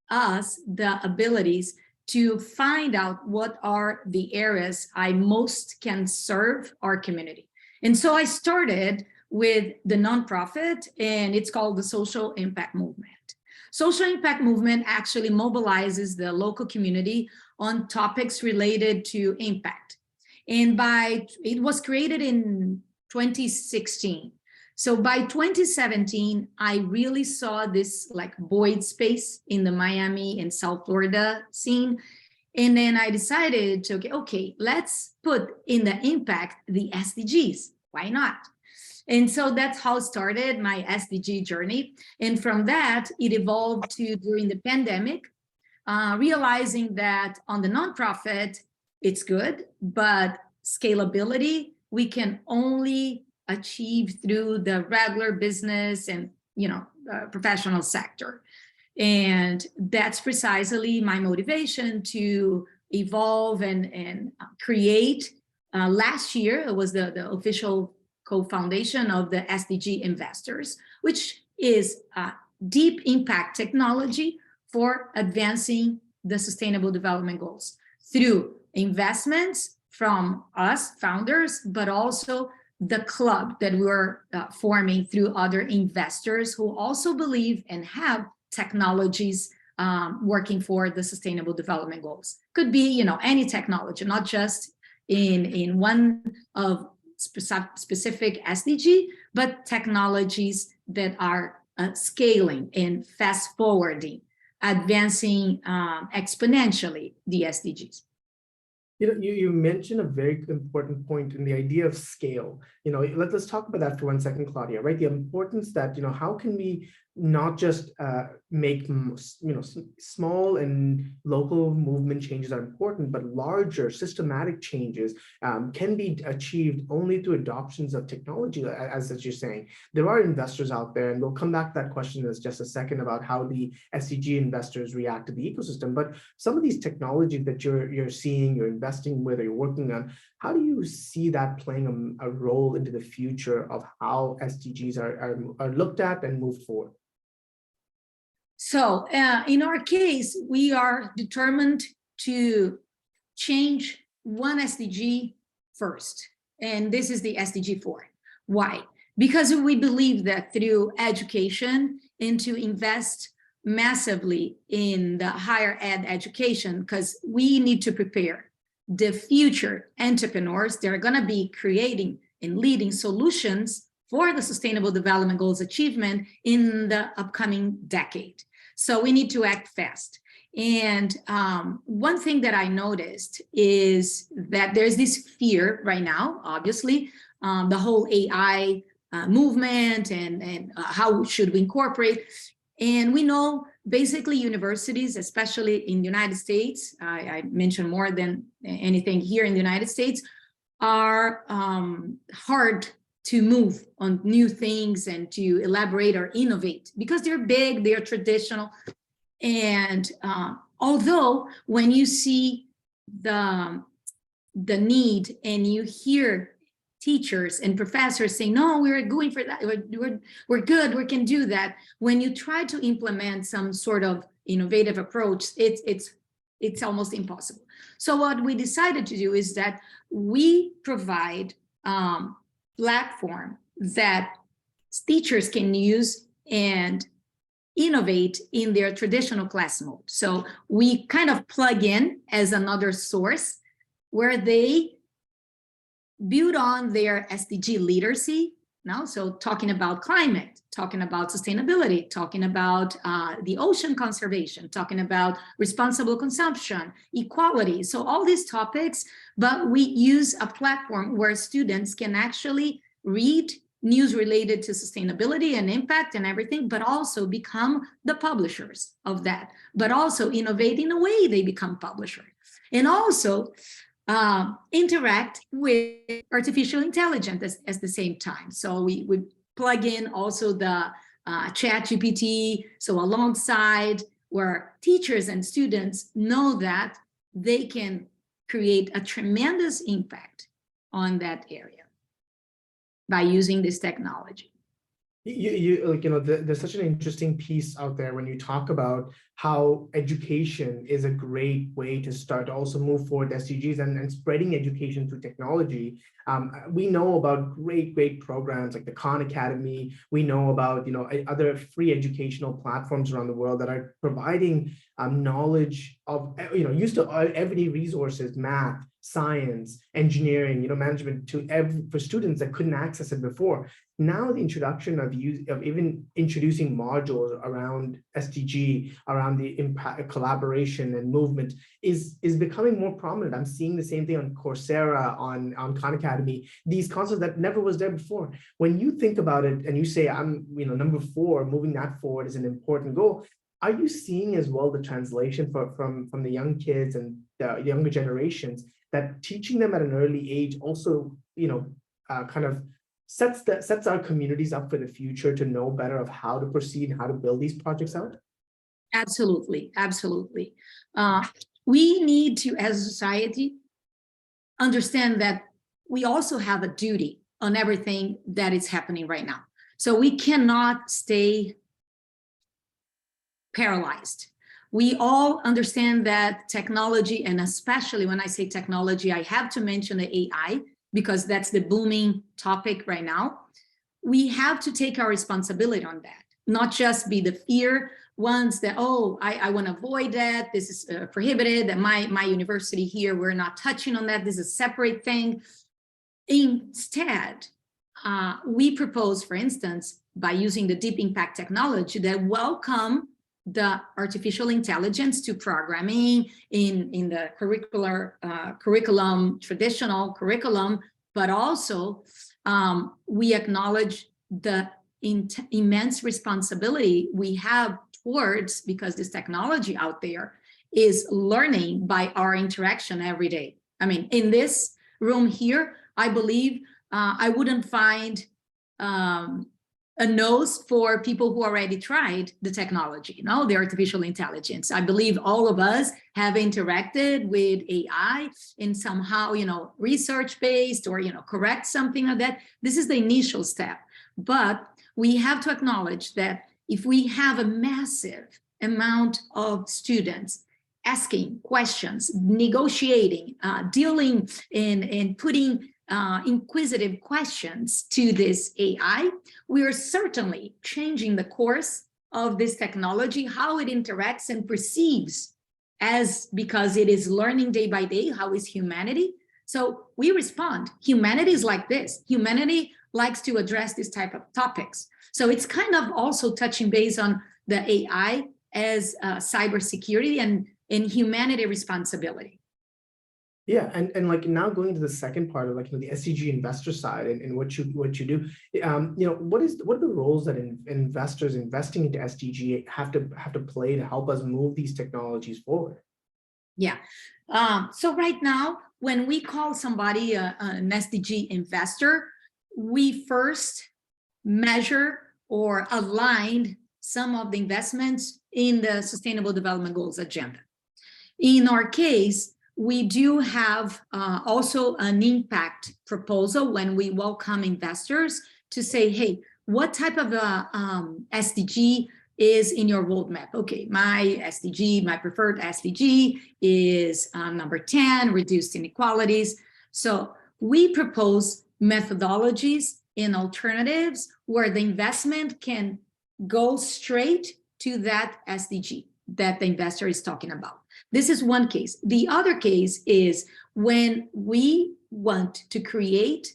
us the abilities to find out what are the areas I most can serve our community. And so I started with the nonprofit, and it's called the Social Impact Movement. Social Impact Movement actually mobilizes the local community on topics related to impact. And it was created in 2016. So by 2017, I really saw this like void space in the Miami and South Florida scene. And then I decided to, okay, let's put in the impact the SDGs. Why not? And so that's how it started my SDG journey. And from that, it evolved to during the pandemic, realizing that on the nonprofit, it's good, but scalability, we can only achieve through the regular business and professional sector. And that's precisely my motivation to evolve and create. Last year, it was the official co-foundation of the SDG Investors, which is deep impact technology for advancing the Sustainable Development Goals through investments from us founders, but also the club that we're forming through other investors who also believe and have technologies working for the Sustainable Development Goals. Could be, any technology, not just in one of specific SDG, but technologies that are scaling and fast forwarding, advancing exponentially the SDGs. You mentioned a very important point in the idea of scale. Let's talk about that for 1 second, Claudia, right? The importance that, how can we not just make, small and local movement changes are important, but larger systematic changes can be achieved only through adoptions of technology, as you're saying. There are investors out there, and we'll come back to that question in just a second about how the SDG investors react to the ecosystem. But some of these technologies that you're seeing, you're investing with, or you're working on, how do you see that playing a role into the future of how SDGs are looked at and moved forward? So in our case, we are determined to change one SDG first, and this is the SDG 4. Why? Because we believe that through education and to invest massively in the higher ed education, because we need to prepare the future entrepreneurs that are going to be creating and leading solutions for the Sustainable Development Goals achievement in the upcoming decade. So we need to act fast. And one thing that I noticed is that there's this fear right now, obviously, the whole AI movement and how should we incorporate. And we know basically universities, especially in the United States, I mentioned more than anything here in the United States, are hard to move on new things and to elaborate or innovate because they're big, they're traditional. And although when you see the need and you hear teachers and professors say, no, we're going for that, we're good, we can do that. When you try to implement some sort of innovative approach, it's almost impossible. So what we decided to do is that we provide platform that teachers can use and innovate in their traditional class mode. So we kind of plug in as another source where they build on their SDG literacy. Now, so talking about climate, talking about sustainability, talking about the ocean conservation, talking about responsible consumption, equality. So all these topics, but we use a platform where students can actually read news related to sustainability and impact and everything, but also become the publishers of that, but also innovate in the way they become publishers. And also interact with artificial intelligence at the same time. So we plug in also the ChatGPT, so alongside where teachers and students know that they can create a tremendous impact on that area by using this technology. There's such an interesting piece out there when you talk about how education is a great way to start to also move forward SDGs and spreading education through technology. We know about great programs like the Khan Academy. We know about other free educational platforms around the world that are providing knowledge of use to everyday resources, math, science, engineering, management for students that couldn't access it before. Now the introduction of even introducing modules around SDG, around the impact, collaboration and movement is becoming more prominent. I'm seeing the same thing on Coursera, on Khan Academy, these concepts that never was there before. When you think about it and you say, I'm number 4, moving that forward is an important goal, are you seeing as well the translation from the young kids and the younger generations that teaching them at an early age also, kind of sets our communities up for the future to know better of how to proceed, how to build these projects out? Absolutely, absolutely. We need to, as a society, understand that we also have a duty on everything that is happening right now. So we cannot stay paralyzed. We all understand that technology, and especially when I say technology, I have to mention the AI, because that's the booming topic right now. We have to take our responsibility on that, not just be the fear ones that, oh, I want to avoid that, this is prohibited, at my university here, we're not touching on that, this is a separate thing. Instead, we propose, for instance, by using the deep impact technology that welcome the artificial intelligence to programming in the curriculum, traditional curriculum, but also we acknowledge the immense responsibility we have towards, because this technology out there is learning by our interaction every day. I mean, in this room here, I believe I wouldn't find a nose for people who already tried the technology, the artificial intelligence. I believe all of us have interacted with AI in somehow, research-based or, correct something like that. This is the initial step. But we have to acknowledge that if we have a massive amount of students asking questions, negotiating, dealing and putting inquisitive questions to this AI, we are certainly changing the course of this technology, how it interacts and perceives because it is learning day by day, how is humanity. So we respond. Humanity is like this. Humanity likes to address this type of topics. So it's kind of also touching base on the AI as cybersecurity and humanity responsibility. Yeah, and like now going to the second part of like the SDG investor side and what you do, what are the roles that investors investing into SDG have to play to help us move these technologies forward? Yeah. So right now, when we call somebody an SDG investor, we first measure or align some of the investments in the Sustainable Development Goals agenda. In our case, we do have also an impact proposal when we welcome investors to say, hey, what type of SDG is in your roadmap? Okay, my SDG, my preferred SDG is number 10, reduced inequalities. So we propose methodologies and alternatives where the investment can go straight to that SDG that the investor is talking about. This is one case. The other case is when we want to create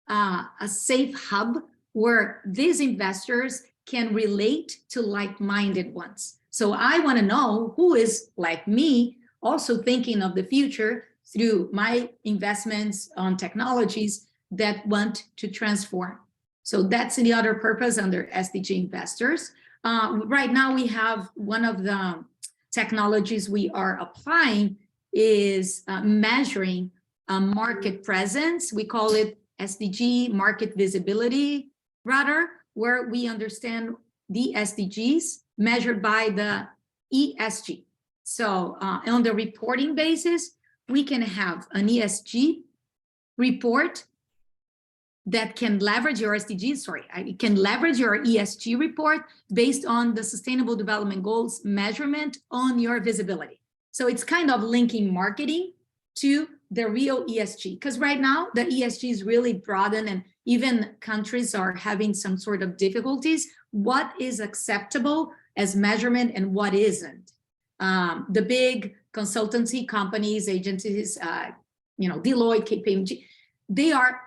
a safe hub where these investors can relate to like-minded ones. So I want to know who is like me, also thinking of the future through my investments on technologies that want to transform. So that's the other purpose under SDG investors. Right now we have one of the technologies we are applying is measuring market presence. We call it SDG market visibility, rather, where we understand the SDGs measured by the ESG. So on the reporting basis, we can have an ESG report that can leverage your SDGs, it can leverage your ESG report based on the Sustainable Development Goals measurement on your visibility. So it's kind of linking marketing to the real ESG, because right now the ESG is really broadened and even countries are having some sort of difficulties. What is acceptable as measurement and what isn't? The big consultancy companies, agencies, Deloitte, KPMG, they are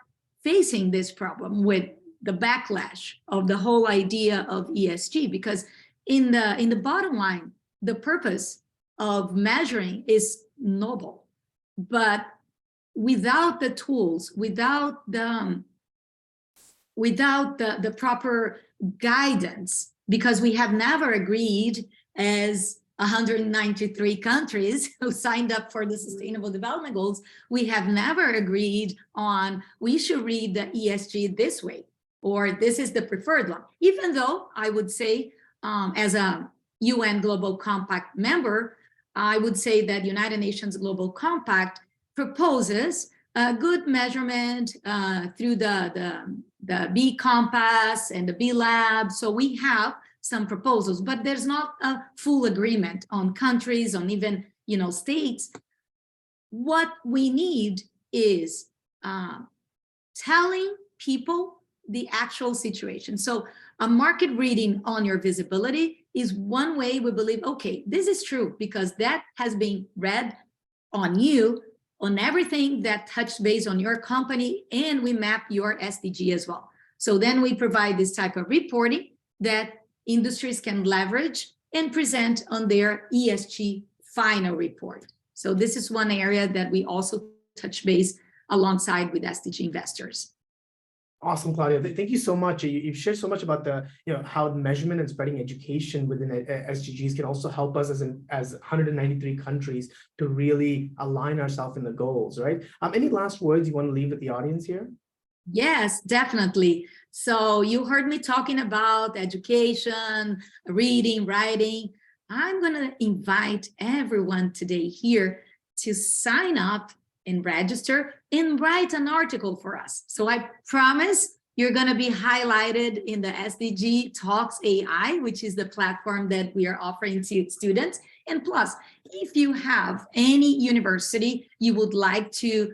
facing this problem with the backlash of the whole idea of ESG, because in the bottom line, the purpose of measuring is noble, but without the tools, without the proper guidance, because we have never agreed as 193 countries who signed up for the Sustainable Development Goals, we have never agreed on we should read the ESG this way, or this is the preferred one. Even though I would say, as a UN Global Compact member, I would say that United Nations Global Compact proposes a good measurement through the B Compass and the B Lab. So we have some proposals, but there's not a full agreement on countries, on even states. What we need is telling people the actual situation. So a market reading on your visibility is one way we believe, okay, this is true because that has been read on you, on everything that touched base on your company, and we map your SDG as well. So then we provide this type of reporting that industries can leverage and present on their ESG final report. So this is one area that we also touch base alongside with SDG investors. Awesome, Claudia. Thank you so much. You've shared so much about the, how measurement and spreading education within SDGs can also help us as 193 countries to really align ourselves in the goals, right? Any last words you want to leave with the audience here? Yes, definitely. So you heard me talking about education, reading, writing. I'm going to invite everyone today here to sign up and register and write an article for us. So I promise you're going to be highlighted in the SDG Talks AI, which is the platform that we are offering to students. And plus, if you have any university you would like to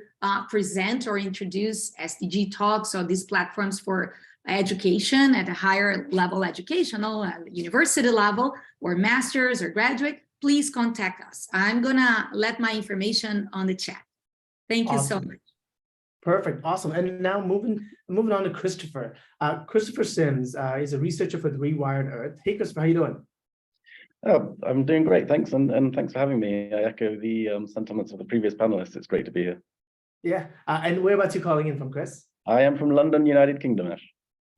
present or introduce SDG Talks or these platforms for education at a higher level educational, university level, or master's or graduate, please contact us. I'm going to let my information on the chat. Thank you so much. Perfect. Awesome. And now moving on to Christopher. Christopher Sims is a researcher for the Rewired Earth. Hey, Christopher, how you doing? Oh, I'm doing great, thanks, and thanks for having me. I echo the sentiments of the previous panelists. It's great to be here. Yeah, and whereabouts you calling in from, Chris? I am from London, United Kingdom, Ash.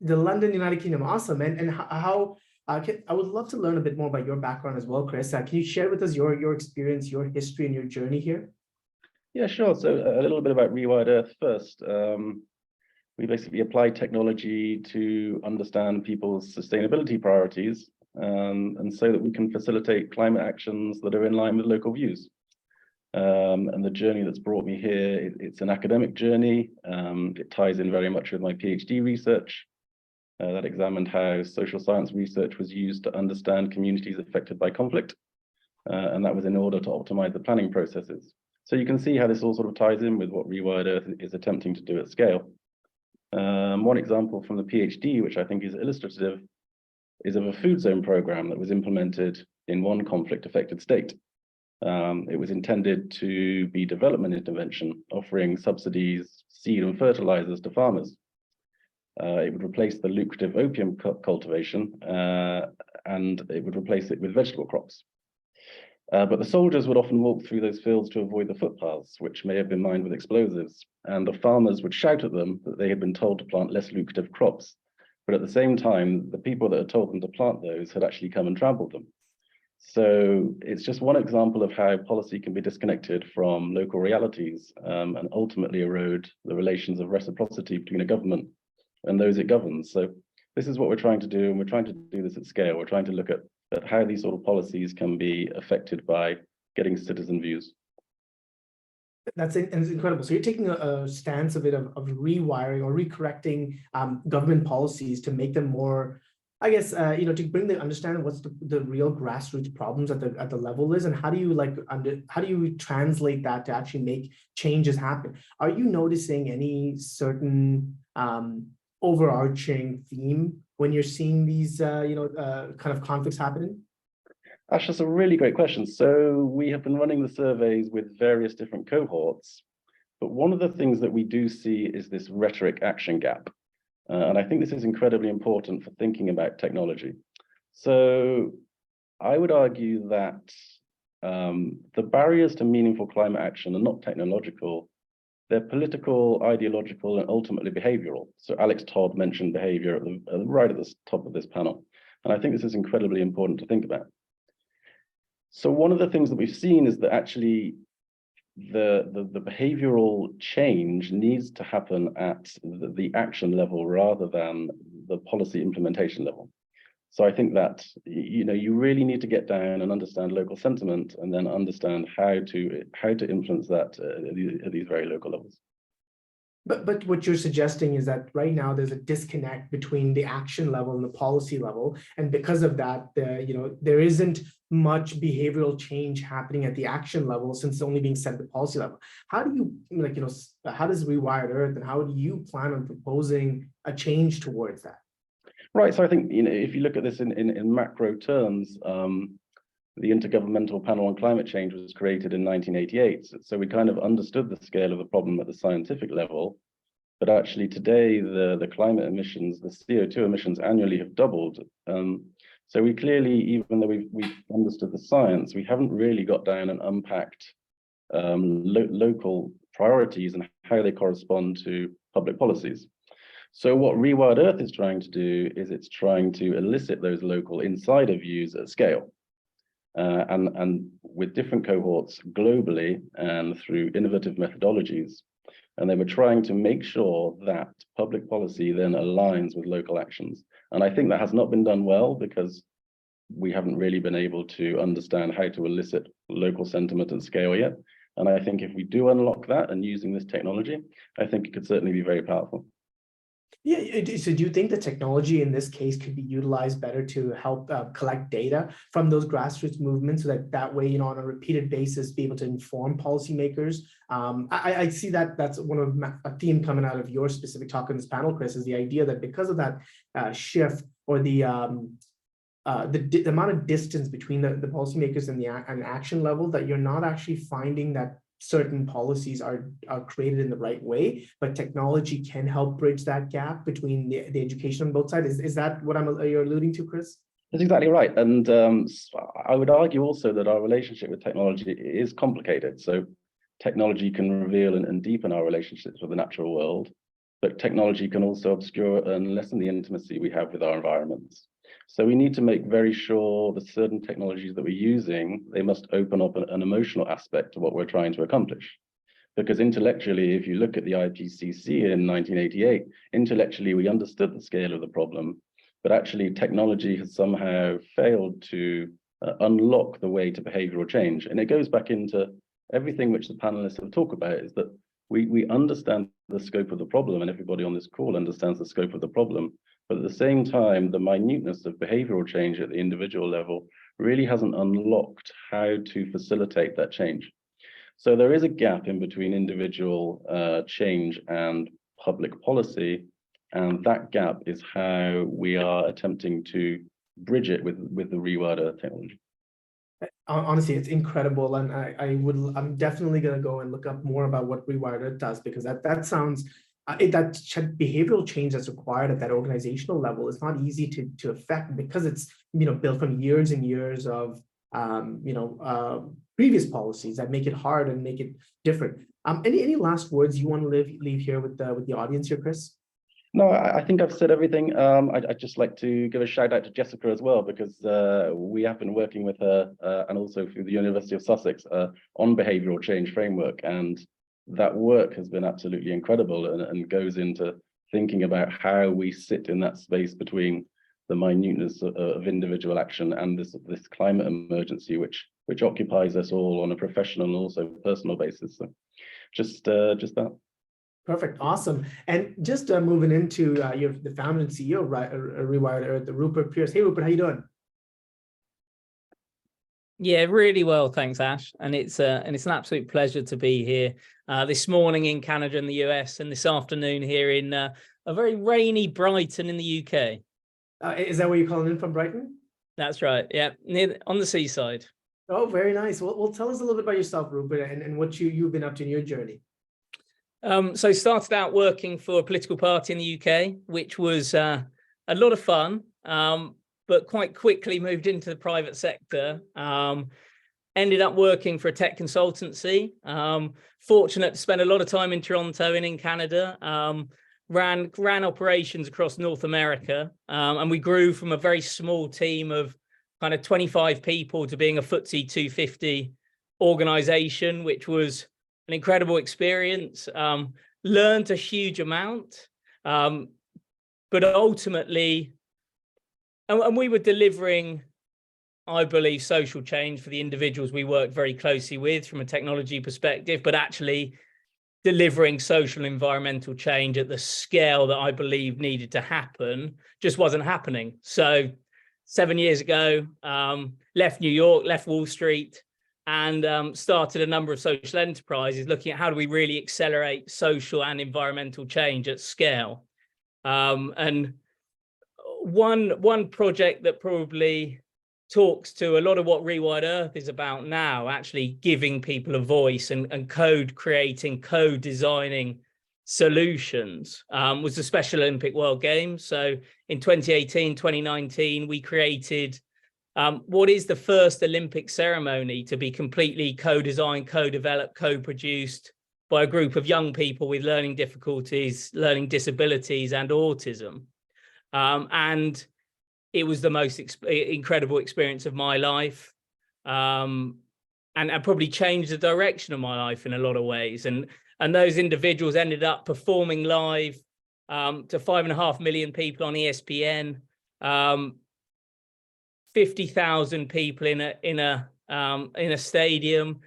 The London, United Kingdom, awesome. And how, I would love to learn a bit more about your background as well, Chris. Can you share with us your experience, your history, and your journey here? Yeah, sure. So a little bit about Rewired Earth first. We basically apply technology to understand people's sustainability priorities, and so that we can facilitate climate actions that are in line with local views. And the journey that's brought me here, it's an academic journey. It ties in very much with my PhD research that examined how social science research was used to understand communities affected by conflict. And that was in order to optimize the planning processes. So you can see how this all sort of ties in with what Rewired Earth is attempting to do at scale. One example from the PhD, which I think is illustrative, is of a food zone program that was implemented in one conflict-affected state. It was intended to be development intervention, offering subsidies, seed and fertilizers to farmers. It would replace the lucrative opium cultivation, and it would replace it with vegetable crops. But the soldiers would often walk through those fields to avoid the footpaths, which may have been mined with explosives, and the farmers would shout at them that they had been told to plant less lucrative crops. But at the same time, the people that had told them to plant those had actually come and trampled them. So it's just one example of how policy can be disconnected from local realities, and ultimately erode the relations of reciprocity between a government and those it governs. So this is what we're trying to do, and we're trying to do this at scale. We're trying to look at how these sort of policies can be affected by getting citizen views. That's incredible. So you're taking a stance of rewiring or recorrecting government policies to make them more, I guess, to bring the understanding what's the real grassroots problems at the level is, and how do you translate that to actually make changes happen? Are you noticing any certain overarching theme when you're seeing these kind of conflicts happening? Ash, that's a really great question. So we have been running the surveys with various different cohorts, but one of the things that we do see is this rhetoric action gap. And I think this is incredibly important for thinking about technology. So I would argue that the barriers to meaningful climate action are not technological. They're political, ideological, and ultimately behavioral. So Alex Todd mentioned behavior right at the top of this panel. And I think this is incredibly important to think about. So one of the things that we've seen is that actually the behavioral change needs to happen at the action level rather than the policy implementation level. So I think that you really need to get down and understand local sentiment, and then understand how to influence that at these very local levels. But what you're suggesting is that right now there's a disconnect between the action level and the policy level, and because of that, there isn't much behavioral change happening at the action level since it's only being set at the policy level. How do you, how does Rewired Earth, and how do you plan on proposing a change towards that? Right. So I think if you look at this in macro terms, the Intergovernmental Panel on Climate Change was created in 1988. So we kind of understood the scale of the problem at the scientific level, but actually today the climate emissions, the CO2 emissions annually have doubled. So we clearly, even though we've understood the science, we haven't really got down and unpacked local priorities and how they correspond to public policies. So what Rewired Earth is trying to do is it's trying to elicit those local insider views at scale. And with different cohorts globally and through innovative methodologies. And they were trying to make sure that public policy then aligns with local actions. And I think that has not been done well because we haven't really been able to understand how to elicit local sentiment at scale yet. And I think if we do unlock that and using this technology, I think it could certainly be very powerful. Yeah, so do you think the technology in this case could be utilized better to help collect data from those grassroots movements, so that way, on a repeated basis, be able to inform policymakers? I see that's one of a theme coming out of your specific talk in this panel, Chris, is the idea that because of that shift or the amount of distance between the policymakers and the action level, that you're not actually finding that certain policies are created in the right way, but technology can help bridge that gap between the education on both sides. Is that what you're alluding to, Chris? That's exactly right. And I would argue also that our relationship with technology is complicated. So technology can reveal and deepen our relationships with the natural world, but technology can also obscure and lessen the intimacy we have with our environments. So we need to make very sure that certain technologies that we're using, they must open up an emotional aspect to what we're trying to accomplish. Because intellectually, if you look at the IPCC in 1988, intellectually, we understood the scale of the problem, but actually technology has somehow failed to unlock the way to behavioral change. And it goes back into everything which the panelists have talked about, is that we understand the scope of the problem, and everybody on this call understands the scope of the problem. But at the same time, the minuteness of behavioral change at the individual level really hasn't unlocked how to facilitate that change. So there is a gap in between individual change and public policy, and that gap is how we are attempting to bridge it with the Rewire Earth technology. Honestly, it's incredible, and I'm definitely going to go and look up more about what Rewire Earth does, because that sounds that behavioral change that's required at that organizational level is not easy to affect, because it's built from years and years of previous policies that make it hard and make it different. Any last words you want to leave here with the audience here, Chris? No, I think I've said everything. I'd just like to give a shout out to Jessica as well, because we have been working with her and also through the University of Sussex on behavioral change framework. And that work has been absolutely incredible and goes into thinking about how we sit in that space between the minuteness of individual action and this climate emergency, which occupies us all on a professional and also personal basis. So just that. Perfect, awesome. And just moving into the founder and CEO of Rewire Earth, Rupert Pierce. Hey, Rupert, how you doing? Yeah, really well, thanks, Ash. And it's an absolute pleasure to be here this morning in Canada and the US, and this afternoon here in a very rainy Brighton in the UK. Is that where you're calling in from, Brighton? That's right. Yeah, on the seaside. Oh, very nice. Well, tell us a little bit about yourself, Rupert, and what you've been up to in your journey. So started out working for a political party in the UK, which was a lot of fun, but quite quickly moved into the private sector. Ended up working for a tech consultancy. Fortunate to spend a lot of time in Toronto and in Canada. Ran operations across North America, and we grew from a very small team of kind of 25 people to being a FTSE 250 organization, which was an incredible experience. Learned a huge amount, but ultimately, and we were delivering, I believe, social change for the individuals we worked very closely with from a technology perspective, but actually delivering social and environmental change at the scale that I believe needed to happen just wasn't happening. So 7 years ago, left New York, left Wall Street, and started a number of social enterprises looking at how do we really accelerate social and environmental change at scale. And one project that probably talks to a lot of what Rewire Earth is about now, actually giving people a voice and co-designing solutions, was the Special Olympic World Games. So in 2018, 2019, we created what is the first Olympic ceremony to be completely co-designed, co-developed, co-produced by a group of young people with learning difficulties, learning disabilities, and autism. And it was the most incredible experience of my life, and probably changed the direction of my life in a lot of ways. And those individuals ended up performing live to 5.5 million people on ESPN, 50,000 people in a stadium.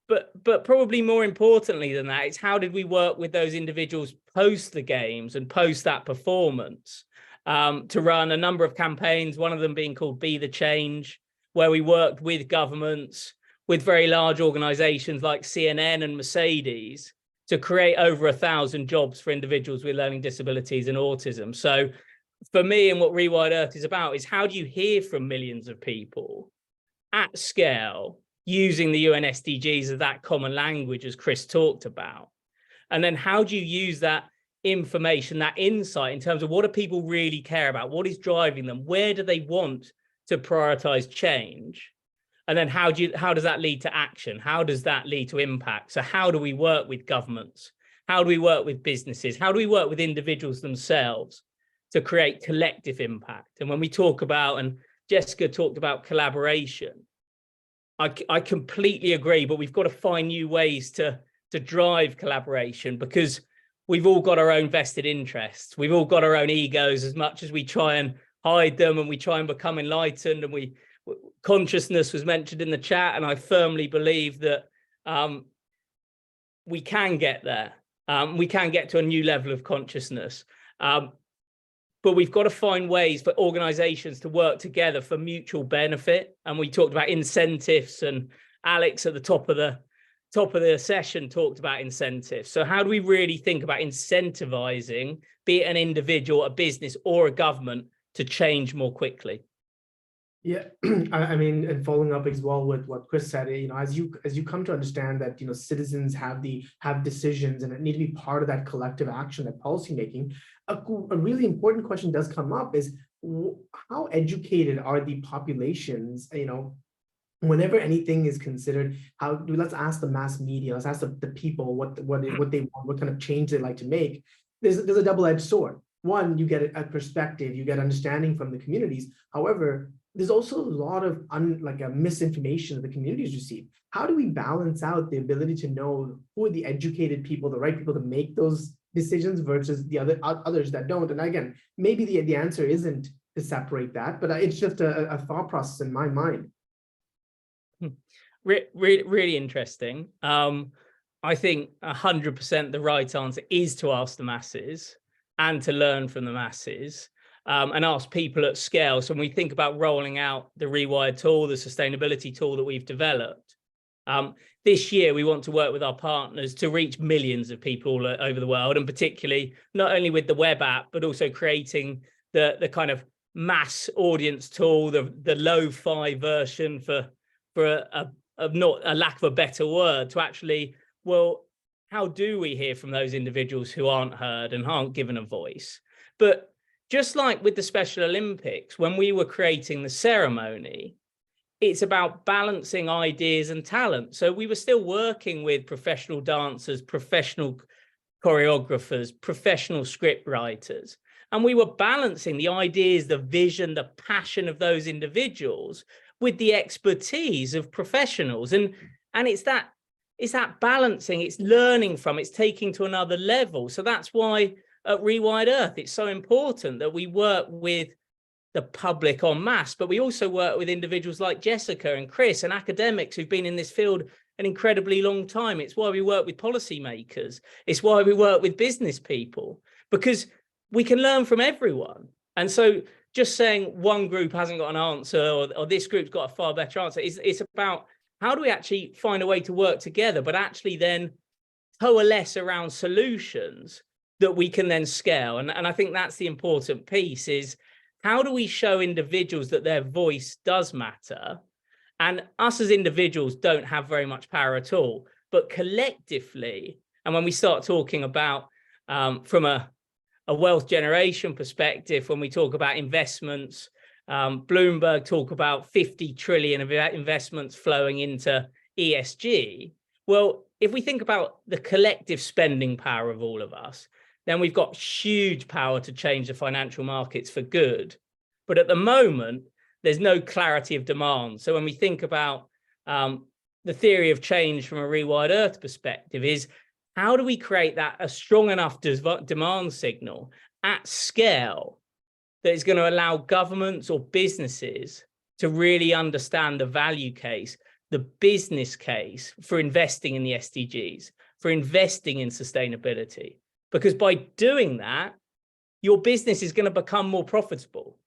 But probably more importantly than that, it's how did we work with those individuals post the games and post that performance, to run a number of campaigns, one of them being called Be the Change, where we worked with governments, with very large organizations like CNN and Mercedes, to create over 1,000 jobs for individuals with learning disabilities and autism. So for me, and what Rewire Earth is about, is how do you hear from millions of people at scale using the UN SDGs as that common language, as Chris talked about? And then how do you use that information, that insight, in terms of what do people really care about? What is driving them? Where do they want to prioritize change? And then how does that lead to action? How does that lead to impact? So how do we work with governments? How do we work with businesses? How do we work with individuals themselves to create collective impact? And when we talk about, and Jessica talked about collaboration, I completely agree, but we've got to find new ways to drive collaboration, because we've all got our own vested interests. We've all got our own egos, as much as we try and hide them and we try and become enlightened. And consciousness was mentioned in the chat, and I firmly believe that we can get there. We can get to a new level of consciousness. But we've got to find ways for organizations to work together for mutual benefit. And we talked about incentives, and Alex at the top of the session talked about incentives. So how do we really think about incentivizing, be it an individual, a business, or a government, to change more quickly? Yeah, I mean, and following up as well with what Chris said, as you come to understand that citizens have decisions and it need to be part of that collective action, that policymaking, a really important question does come up: is how educated are the populations? Whenever anything is considered, let's ask the mass media, let's ask the people what they want, what kind of change they like to make. There's a double-edged sword. One, you get a perspective, you get understanding from the communities. However, there's also a lot of misinformation that the communities receive. How do we balance out the ability to know who are the educated people, the right people to make those decisions, versus the others that don't? And again, maybe the answer isn't to separate that, but it's just a thought process in my mind. Really interesting. I think 100% the right answer is to ask the masses and to learn from the masses. And ask people at scale. So when we think about rolling out the Rewired tool, the sustainability tool that we've developed, this year we want to work with our partners to reach millions of people all over the world, and particularly not only with the web app, but also creating the kind of mass audience tool, the lo-fi version for not a lack of a better word, to actually, well, how do we hear from those individuals who aren't heard and aren't given a voice? But just like with the Special Olympics, when we were creating the ceremony, it's about balancing ideas and talent. So we were still working with professional dancers, professional choreographers, professional script writers, and we were balancing the ideas, the vision, the passion of those individuals with the expertise of professionals. And it's that balancing, it's learning from, it's taking to another level. So that's why at Rewired Earth, it's so important that we work with the public en masse, but we also work with individuals like Jessica and Chris and academics who've been in this field an incredibly long time. It's why we work with policymakers. It's why we work with business people, because we can learn from everyone. And so just saying one group hasn't got an answer, or this group's got a far better answer, it's about how do we actually find a way to work together, but actually then coalesce around solutions that we can then scale. And I think that's the important piece, is how do we show individuals that their voice does matter? And us as individuals don't have very much power at all, but collectively, and when we start talking about from a wealth generation perspective, when we talk about investments, Bloomberg talk about 50 trillion of investments flowing into ESG. Well, if we think about the collective spending power of all of us, then we've got huge power to change the financial markets for good. But at the moment, there's no clarity of demand. So when we think about the theory of change from a Rewired Earth perspective, is how do we create a strong enough demand signal at scale that is going to allow governments or businesses to really understand the value case, the business case for investing in the SDGs, for investing in sustainability? Because by doing that, your business is going to become more profitable.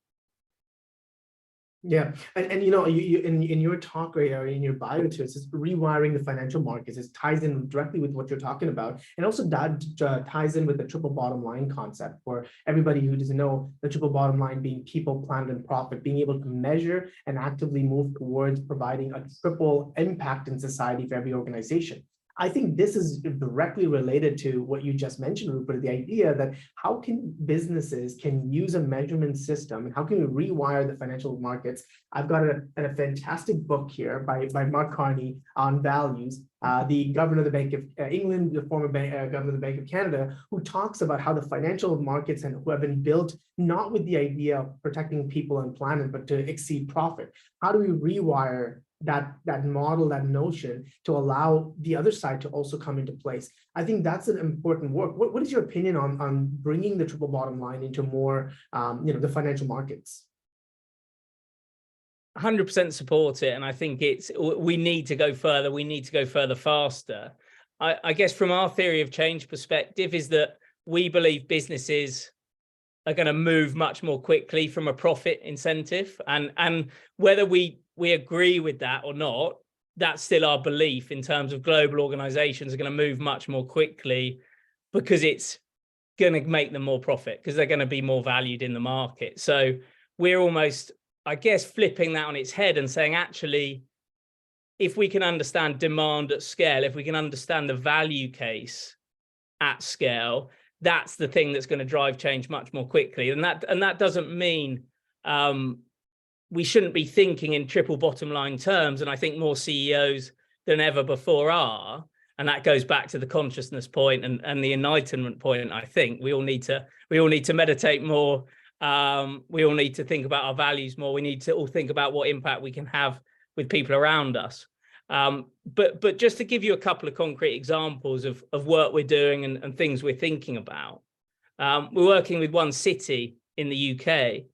Yeah, and you in your talk right, or in your bio too, it says rewiring the financial markets. It ties in directly with what you're talking about, and also that ties in with the triple bottom line concept. For everybody who doesn't know, the triple bottom line being people, planet, and profit, being able to measure and actively move towards providing a triple impact in society for every organization. I think this is directly related to what you just mentioned, Rupert, the idea that how can businesses can use a measurement system and how can we rewire the financial markets? I've got a fantastic book here by Mark Carney on values, the governor of the Bank of England, the former governor of the Bank of Canada, who talks about how the financial markets who have been built not with the idea of protecting people and planet, but to exceed profit. How do we rewire that model, that notion, to allow the other side to also come into place? I think that's an important work. What is your opinion on bringing the triple bottom line into more, the financial markets? 100% support it, and I think we need to go further. We need to go further faster. I guess from our theory of change perspective is that we believe businesses are going to move much more quickly from a profit incentive, and whether we agree with that or not, that's still our belief in terms of global organizations are going to move much more quickly because it's going to make them more profit, because they're going to be more valued in the market. So we're almost, I guess, flipping that on its head and saying, actually, if we can understand demand at scale, if we can understand the value case at scale, that's the thing that's going to drive change much more quickly. And that doesn't mean we shouldn't be thinking in triple bottom line terms. And I think more CEOs than ever before are. And that goes back to the consciousness point and the enlightenment point. I think we all need to meditate more. We all need to think about our values more. We need to all think about what impact we can have with people around us. But just to give you a couple of concrete examples of work we're doing and things we're thinking about, we're working with one city in the UK,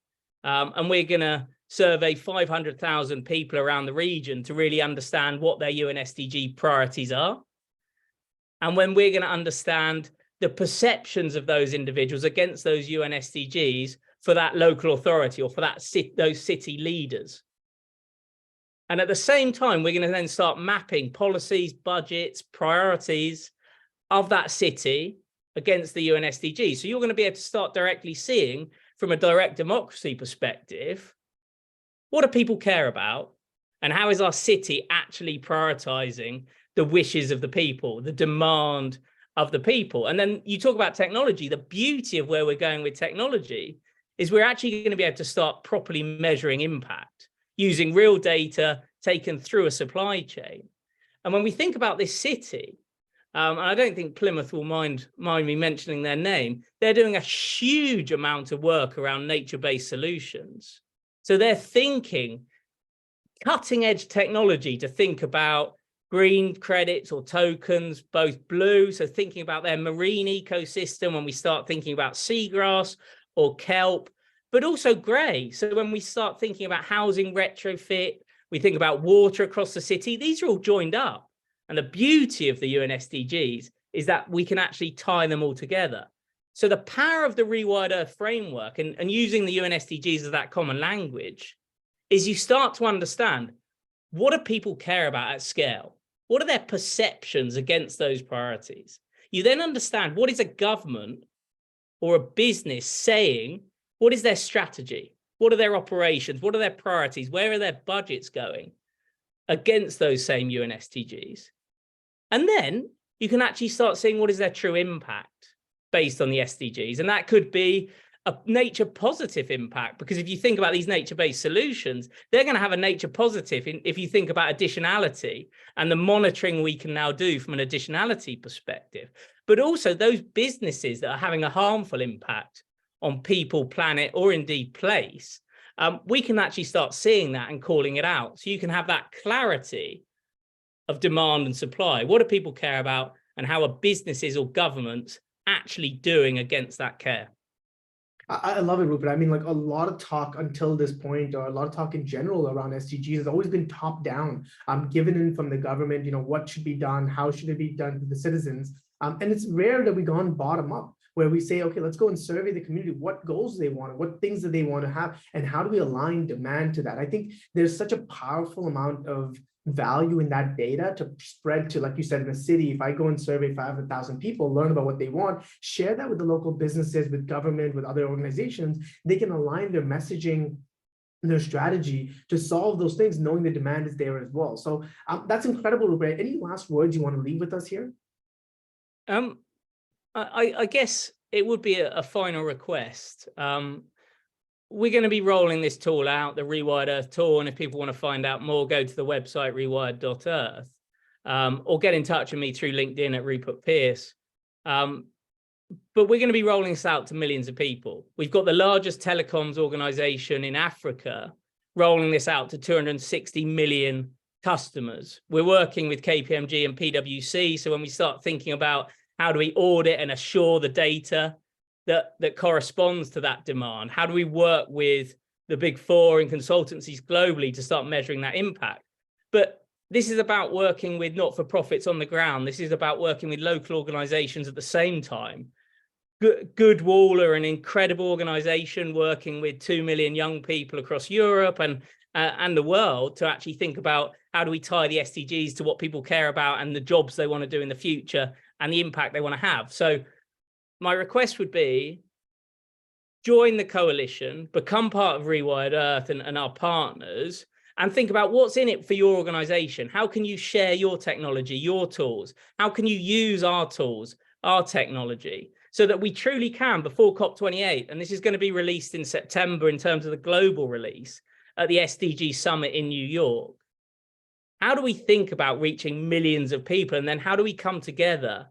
and we're going to survey 500,000 people around the region to really understand what their UN SDG priorities are. And when we're going to understand the perceptions of those individuals against those UN SDGs for that local authority or for those city leaders. And at the same time, we're going to then start mapping policies, budgets, priorities of that city against the UN SDGs. So you're going to be able to start directly seeing from a direct democracy perspective, what do people care about? And how is our city actually prioritizing the wishes of the people, the demand of the people? And then you talk about technology. The beauty of where we're going with technology is we're actually going to be able to start properly measuring impact using real data taken through a supply chain. And when we think about this city, and I don't think Plymouth will mind me mentioning their name, they're doing a huge amount of work around nature-based solutions. So they're thinking cutting edge technology to think about green credits or tokens, both blue, so thinking about their marine ecosystem when we start thinking about seagrass or kelp, but also grey. So when we start thinking about housing retrofit, we think about water across the city, these are all joined up. And the beauty of the UN SDGs is that we can actually tie them all together. So the power of the Rewired Earth framework and using the UN SDGs as that common language is you start to understand, what do people care about at scale? What are their perceptions against those priorities? You then understand, what is a government or a business saying? What is their strategy? What are their operations? What are their priorities? Where are their budgets going against those same UN SDGs? And then you can actually start seeing what is their true impact based on the SDGs. And that could be a nature positive impact, because if you think about these nature-based solutions, they're going to have a nature positive if you think about additionality and the monitoring we can now do from an additionality perspective. But also those businesses that are having a harmful impact on people, planet, or indeed place, we can actually start seeing that and calling it out. So you can have that clarity of demand and supply. What do people care about, and how are businesses or governments actually doing against that care? I love it, Rupert. I mean, like, a lot of talk until this point, or a lot of talk in general around SDGs has always been top down, given in from the government, what should be done, how should it be done to the citizens. And it's rare that we've gone bottom up, where we say, okay, let's go and survey the community, what goals they want, what things that they want to have, and how do we align demand to that? I think there's such a powerful amount of value in that data to spread to, like you said, in a city. If I go and survey 500,000 people, learn about what they want, share that with the local businesses, with government, with other organizations, they can align their messaging their strategy to solve those things, knowing the demand is there as well. So that's incredible, Rupert. Any last words you want to leave with us here? I guess it would be a final request. We're going to be rolling this tool out, the Rewired Earth tool, and if people want to find out more, go to the website rewired.earth, or get in touch with me through LinkedIn at Rupert Pierce. But we're going to be rolling this out to millions of people. We've got the largest telecoms organization in Africa rolling this out to 260 million customers. We're working with KPMG and PwC. So when we start thinking about how do we audit and assure the data that corresponds to that demand, how do we work with the big four and consultancies globally to start measuring that impact? But this is about working with not-for-profits on the ground. This is about working with local organizations at the same time. Goodwall are an incredible organization working with 2 million young people across Europe and the world to actually think about how do we tie the SDGs to what people care about and the jobs they want to do in the future and the impact they want to have. So my request would be, join the coalition, become part of Rewired Earth and our partners, and think about what's in it for your organization. How can you share your technology, your tools? How can you use our tools, our technology, so that we truly can, before COP28, and this is going to be released in September in terms of the global release at the SDG Summit in New York. How do we think about reaching millions of people? And then how do we come together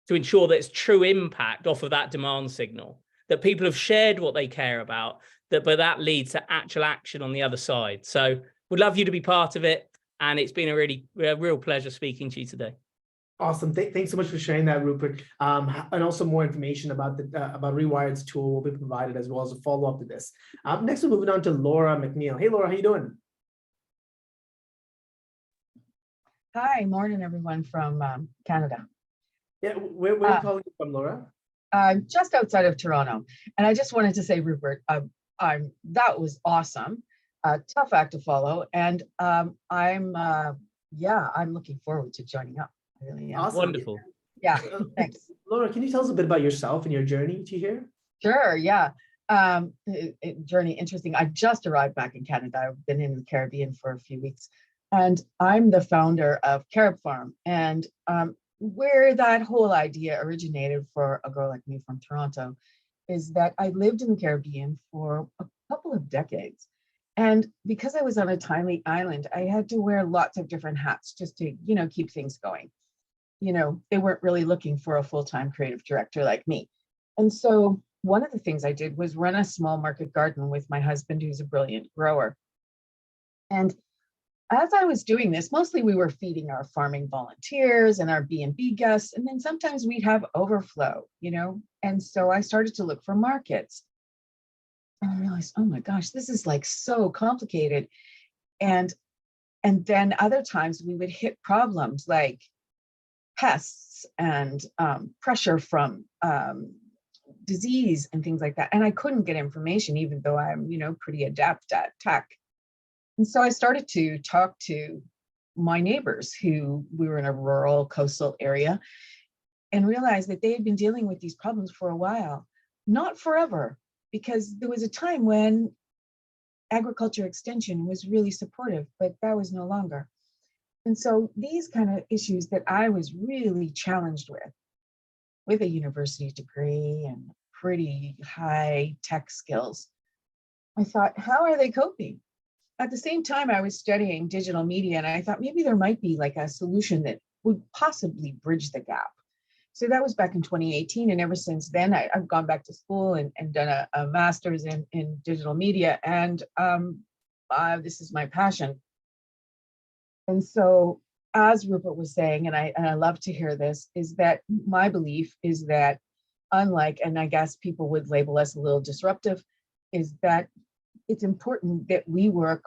to ensure that it's true impact off of that demand signal, that people have shared what they care about, but that leads to actual action on the other side. So we'd love you to be part of it. And it's been a real pleasure speaking to you today. Awesome. Thanks so much for sharing that, Rupert. And also more information about about Rewired's tool will be provided as well as a follow-up to this. Next, we're moving on to Laura McNeil. Hey, Laura, how you doing? Hi, morning, everyone from Canada. Yeah, where are you calling from, Laura? I'm just outside of Toronto. And I just wanted to say, Rupert, that was awesome. Tough act to follow. And I'm looking forward to joining up. I really am. Awesome. Wonderful. Yeah, thanks. Laura, can you tell us a bit about yourself and your journey to here? Sure, yeah. Journey, interesting. I just arrived back in Canada. I've been in the Caribbean for a few weeks. And I'm the founder of Carib Farm. And where that whole idea originated for a girl like me from Toronto is that I lived in the Caribbean for a couple of decades. And because I was on a tiny island, I had to wear lots of different hats just to, keep things going. They weren't really looking for a full-time creative director like me. And so one of the things I did was run a small market garden with my husband, who's a brilliant grower. And as I was doing this, mostly we were feeding our farming volunteers and our B&B guests, and then sometimes we'd have overflow, and so I started to look for markets. And I realized, oh my gosh, this is like so complicated. And then other times we would hit problems like pests and pressure from disease and things like that. And I couldn't get information, even though I'm, pretty adept at tech. And so I started to talk to my neighbors who we were in a rural coastal area and realized that they had been dealing with these problems for a while, not forever, because there was a time when agriculture extension was really supportive, but that was no longer. And so these kind of issues that I was really challenged with a university degree and pretty high tech skills, I thought, how are they coping? At the same time, I was studying digital media, and I thought maybe there might be like a solution that would possibly bridge the gap. So that was back in 2018. And ever since then, I've gone back to school and done a master's in digital media. And this is my passion. And so, as Rupert was saying, and I love to hear this, is that my belief is that unlike, and I guess people would label us a little disruptive, is that it's important that we work,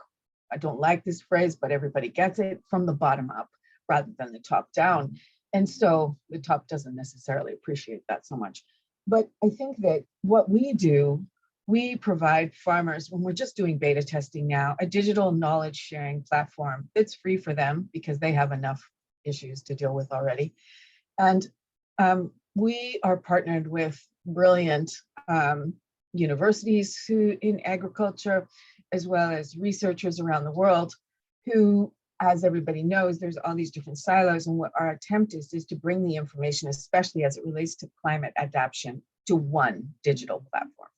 I don't like this phrase, but everybody gets it, from the bottom up rather than the top down. And so the top doesn't necessarily appreciate that so much. But I think that what we do, we provide farmers, when we're just doing beta testing now, a digital knowledge sharing platform that's free for them because they have enough issues to deal with already. And we are partnered with brilliant universities who in agriculture as well as researchers around the world who, as everybody knows, there's all these different silos, and what our attempt is to bring the information, especially as it relates to climate adaptation, to one digital platform.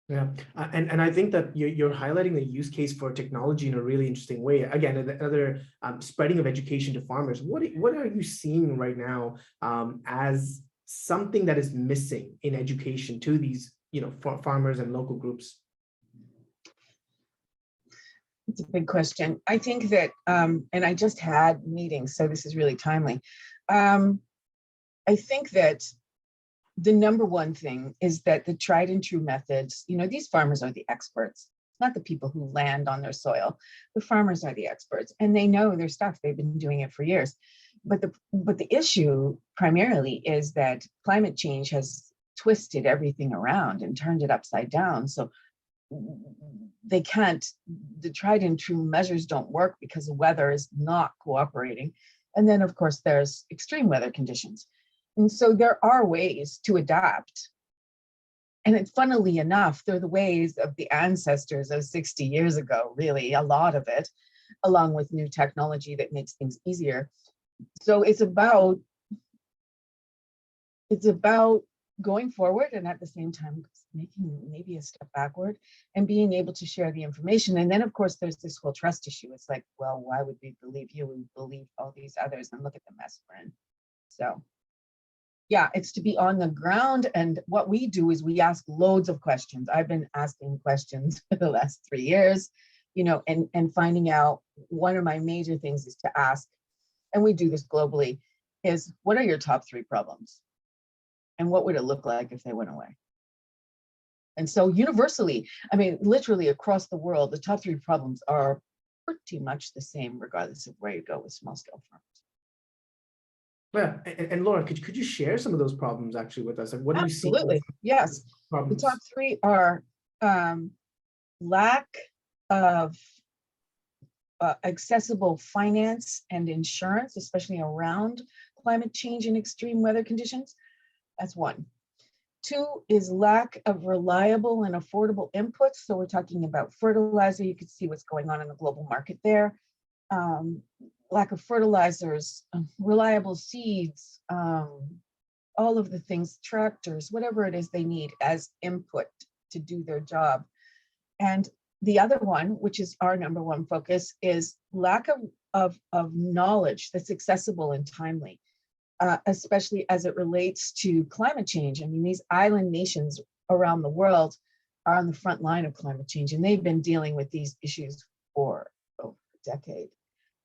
Yeah, and I think that you're highlighting the use case for technology in a really interesting way. Again, another spreading of education to farmers. What are you seeing right now as something that is missing in education to these, farmers and local groups? It's a big question. I think that, and I just had meetings, so this is really timely. I think that the number one thing is that the tried and true methods, these farmers are the experts, not the people who land on their soil. The farmers are the experts, and they know their stuff. They've been doing it for years. But the issue primarily is that climate change has twisted everything around and turned it upside down. So they can't, the tried and true measures don't work because the weather is not cooperating. And then of course there's extreme weather conditions. And so there are ways to adapt. And funnily enough, they're the ways of the ancestors of 60 years ago, really, a lot of it, along with new technology that makes things easier. So it's about going forward and at the same time making maybe a step backward and being able to share the information. And then of course there's this whole trust issue. It's like, well, why would we believe you? We believe all these others, and look at the mess we're in. So yeah, it's to be on the ground. And what we do is we ask loads of questions. I've been asking questions for the last 3 years, and finding out. One of my major things is to ask, and we do this globally, is what are your top 3 problems? And what would it look like if they went away? And so universally, I mean, literally across the world, the top 3 problems are pretty much the same, regardless of where you go with small scale farms. Yeah, and Laura, could you share some of those problems actually with us? Like, what do you see? Absolutely, yes. Problems? The top 3 are lack of accessible finance and insurance, especially around climate change and extreme weather conditions. That's 1. 2 is lack of reliable and affordable inputs. So we're talking about fertilizer. You can see what's going on in the global market there. Lack of fertilizers, reliable seeds, all of the things, tractors, whatever it is they need as input to do their job. And the other one, which is our number 1 focus, is lack of knowledge that's accessible and timely, especially as it relates to climate change. I mean, these island nations around the world are on the front line of climate change, and they've been dealing with these issues for over a decade.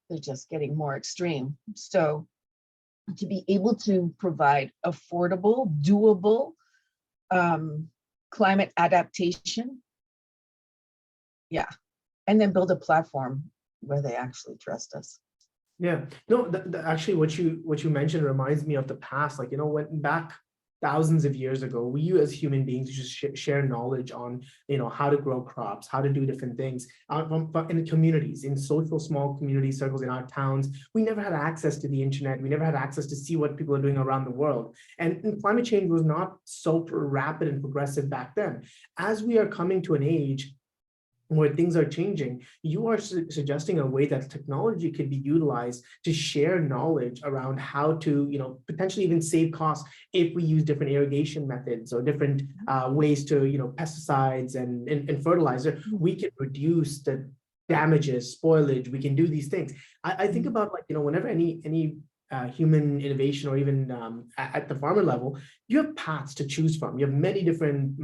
They're just getting more extreme. So to be able to provide affordable, doable climate adaptation, yeah, and then build a platform where they actually trust us. Yeah, no, actually what you mentioned reminds me of the past. Like, when back thousands of years ago, we as human beings just share knowledge on, how to grow crops, how to do different things in communities, in social small community circles in our towns. We never had access to the internet. We never had access to see what people are doing around the world. And climate change was not so rapid and progressive back then. As we are coming to an age where things are changing, you are suggesting a way that technology could be utilized to share knowledge around how to, potentially even save costs if we use different irrigation methods or different ways to, pesticides and fertilizer. We can reduce the damages, spoilage. We can do these things. I think about, like, whenever any human innovation, or even at the farmer level, you have paths to choose from. You have many different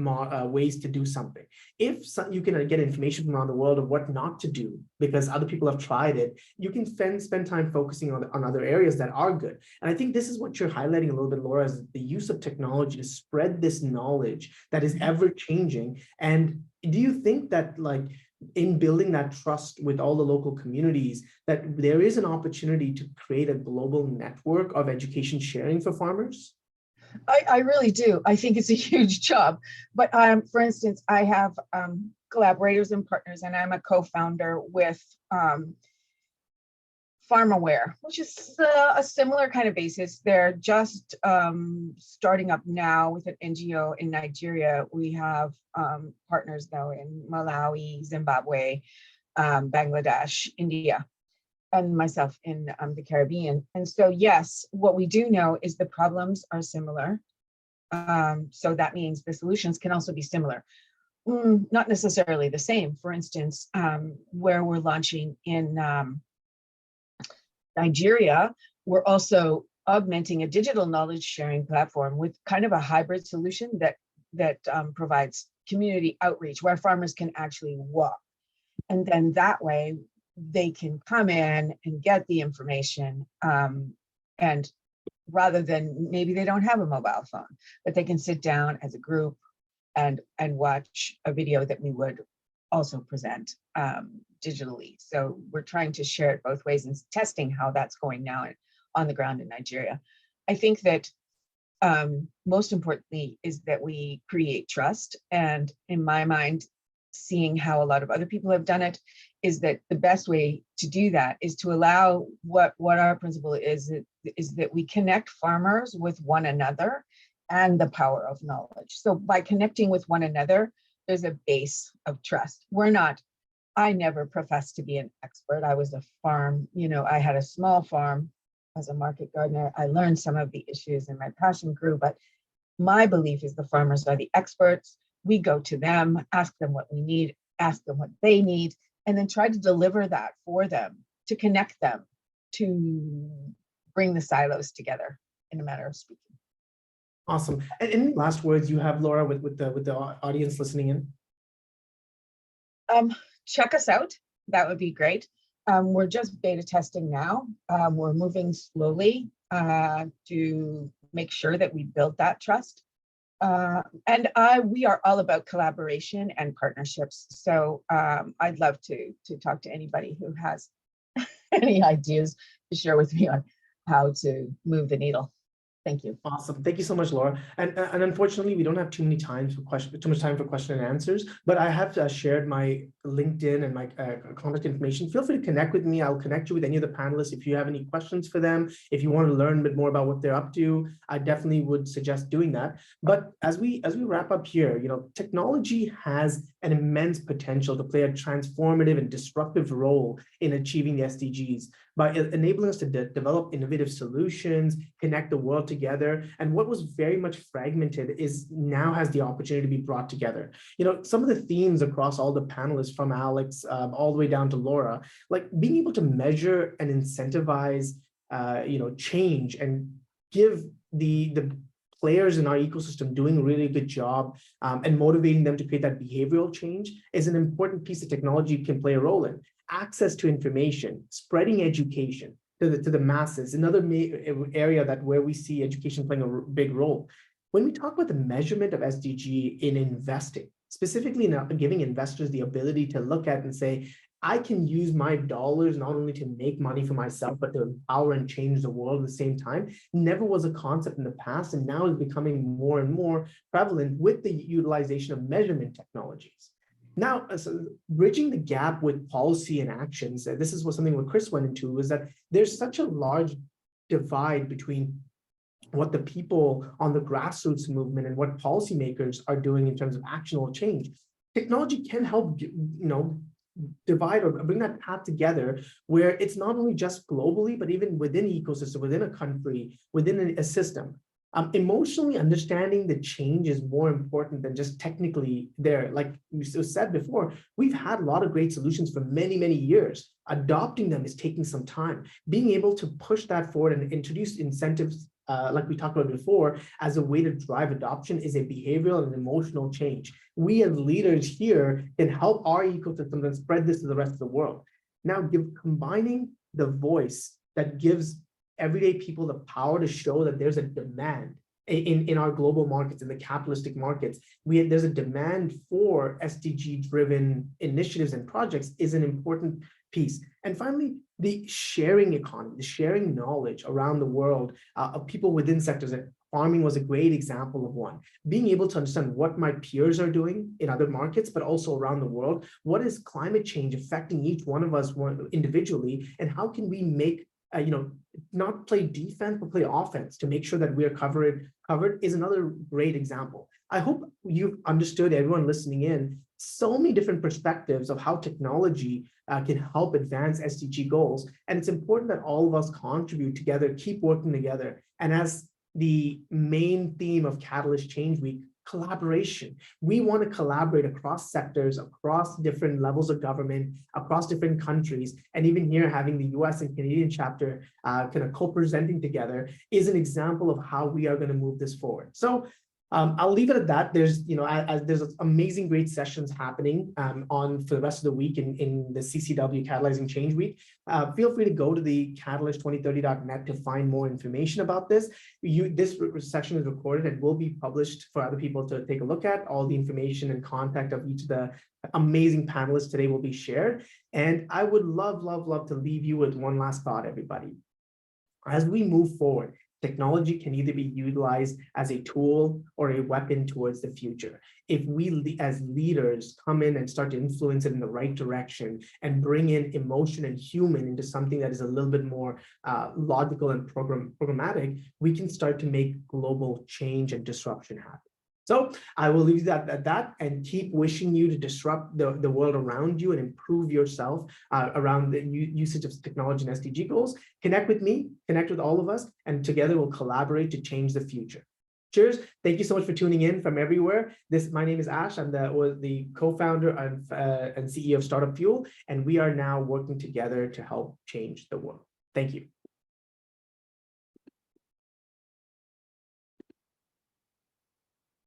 ways to do something. If you can get information from around the world of what not to do because other people have tried it, you can spend time focusing on other areas that are good. And I think this is what you're highlighting a little bit, Laura, is the use of technology to spread this knowledge that is ever changing. And do you think that, like, in building that trust with all the local communities, that there is an opportunity to create a global network of education sharing for farmers? I really do. I think it's a huge job. But for instance, I have collaborators and partners, and I'm a co-founder with Farm Aware, which is a similar kind of basis. They're just starting up now with an NGO in Nigeria. We have partners now in Malawi, Zimbabwe, Bangladesh, India, and myself in the Caribbean. And so, yes, what we do know is the problems are similar. So that means the solutions can also be similar. Not necessarily the same. For instance, where we're launching in Nigeria, we're also augmenting a digital knowledge sharing platform with kind of a hybrid solution that provides community outreach where farmers can actually walk. And then that way they can come in and get the information, and rather than, maybe they don't have a mobile phone, but they can sit down as a group and watch a video that we would also present digitally. So we're trying to share it both ways and testing how that's going now on the ground in Nigeria. I think that most importantly is that we create trust. And in my mind, seeing how a lot of other people have done it, is that the best way to do that is to allow what our principle is that we connect farmers with one another and the power of knowledge. So by connecting with one another, there's a base of trust. I never professed to be an expert. I was a farm, I had a small farm as a market gardener. I learned some of the issues and my passion grew, but my belief is the farmers are the experts. We go to them, ask them what we need, ask them what they need, and then try to deliver that for them, to connect them, to bring the silos together, in a matter of speaking. Awesome. And any last words you have, Laura, with the audience listening in? Check us out. That would be great. We're just beta testing now. We're moving slowly to make sure that we build that trust. And we are all about collaboration and partnerships. So I'd love to talk to anybody who has any ideas to share with me on how to move the needle. Thank you. Awesome. Thank you so much, Laura. And unfortunately, we don't have too much time for question and answers, but I have shared my LinkedIn and my contact information. Feel free to connect with me. I'll connect you with any of the panelists. If you have any questions for them, if you want to learn a bit more about what they're up to, I definitely would suggest doing that. But as we wrap up here, technology has an immense potential to play a transformative and disruptive role in achieving the SDGs by enabling us to develop innovative solutions, connect the world together. And what was very much fragmented now has the opportunity to be brought together. Some of the themes across all the panelists, from Alex all the way down to Laura, like being able to measure and incentivize change and give the players in our ecosystem doing a really good job and motivating them to create that behavioral change is an important piece that technology can play a role in. Access to information, spreading education to the masses, another area where we see education playing a big role. When we talk about the measurement of SDG in investing, specifically in giving investors the ability to look at and say, I can use my dollars not only to make money for myself, but to empower and change the world at the same time, never was a concept in the past, and now is becoming more and more prevalent with the utilization of measurement technologies. Now, bridging the gap with policy and actions, this is something what Chris went into, is that there's such a large divide between what the people on the grassroots movement and what policymakers are doing in terms of actionable change. Technology can help, divide or bring that path together, where it's not only just globally, but even within an ecosystem, within a country, within a system. Emotionally understanding the change is more important than just technically there. Like we said before, we've had a lot of great solutions for many, many years. Adopting them is taking some time. Being able to push that forward and introduce incentives, like we talked about before, as a way to drive adoption is a behavioral and emotional change. We as leaders here can help our ecosystems and spread this to the rest of the world. Now, combining the voice that gives everyday people the power to show that there's a demand in our global markets, in the capitalistic markets, there's a demand for SDG-driven initiatives and projects is an important piece. And finally, the sharing economy, the sharing knowledge around the world of people within sectors. And farming was a great example of one. Being able to understand what my peers are doing in other markets, but also around the world. What is climate change affecting each one of us individually, and how can we make not play defense, but play offense to make sure that we are covered is another great example. I hope you've understood, everyone listening in, so many different perspectives of how technology can help advance SDG goals. And it's important that all of us contribute together, keep working together. And as the main theme of Catalyst Change Week, collaboration. We want to collaborate across sectors, across different levels of government, across different countries, and even here having the US and Canadian chapter kind of co-presenting together is an example of how we are going to move this forward. So I'll leave it at that. There's, there's amazing great sessions happening for the rest of the week in the CCW Catalyzing Change Week. Feel free to go to the catalyst2030.net to find more information about this. This session is recorded and will be published for other people to take a look at. All the information and contact of each of the amazing panelists today will be shared. And I would love, love, love to leave you with one last thought, everybody. As we move forward, technology can either be utilized as a tool or a weapon towards the future. If we as leaders come in and start to influence it in the right direction and bring in emotion and human into something that is a little bit more logical and programmatic, we can start to make global change and disruption happen. So I will leave that at that and keep wishing you to disrupt the world around you and improve yourself around the usage of technology and SDG goals. Connect with me, connect with all of us, and together we'll collaborate to change the future. Cheers. Thank you so much for tuning in from everywhere. My name is Ash. I'm the co-founder and CEO of Startup Fuel, and we are now working together to help change the world. Thank you.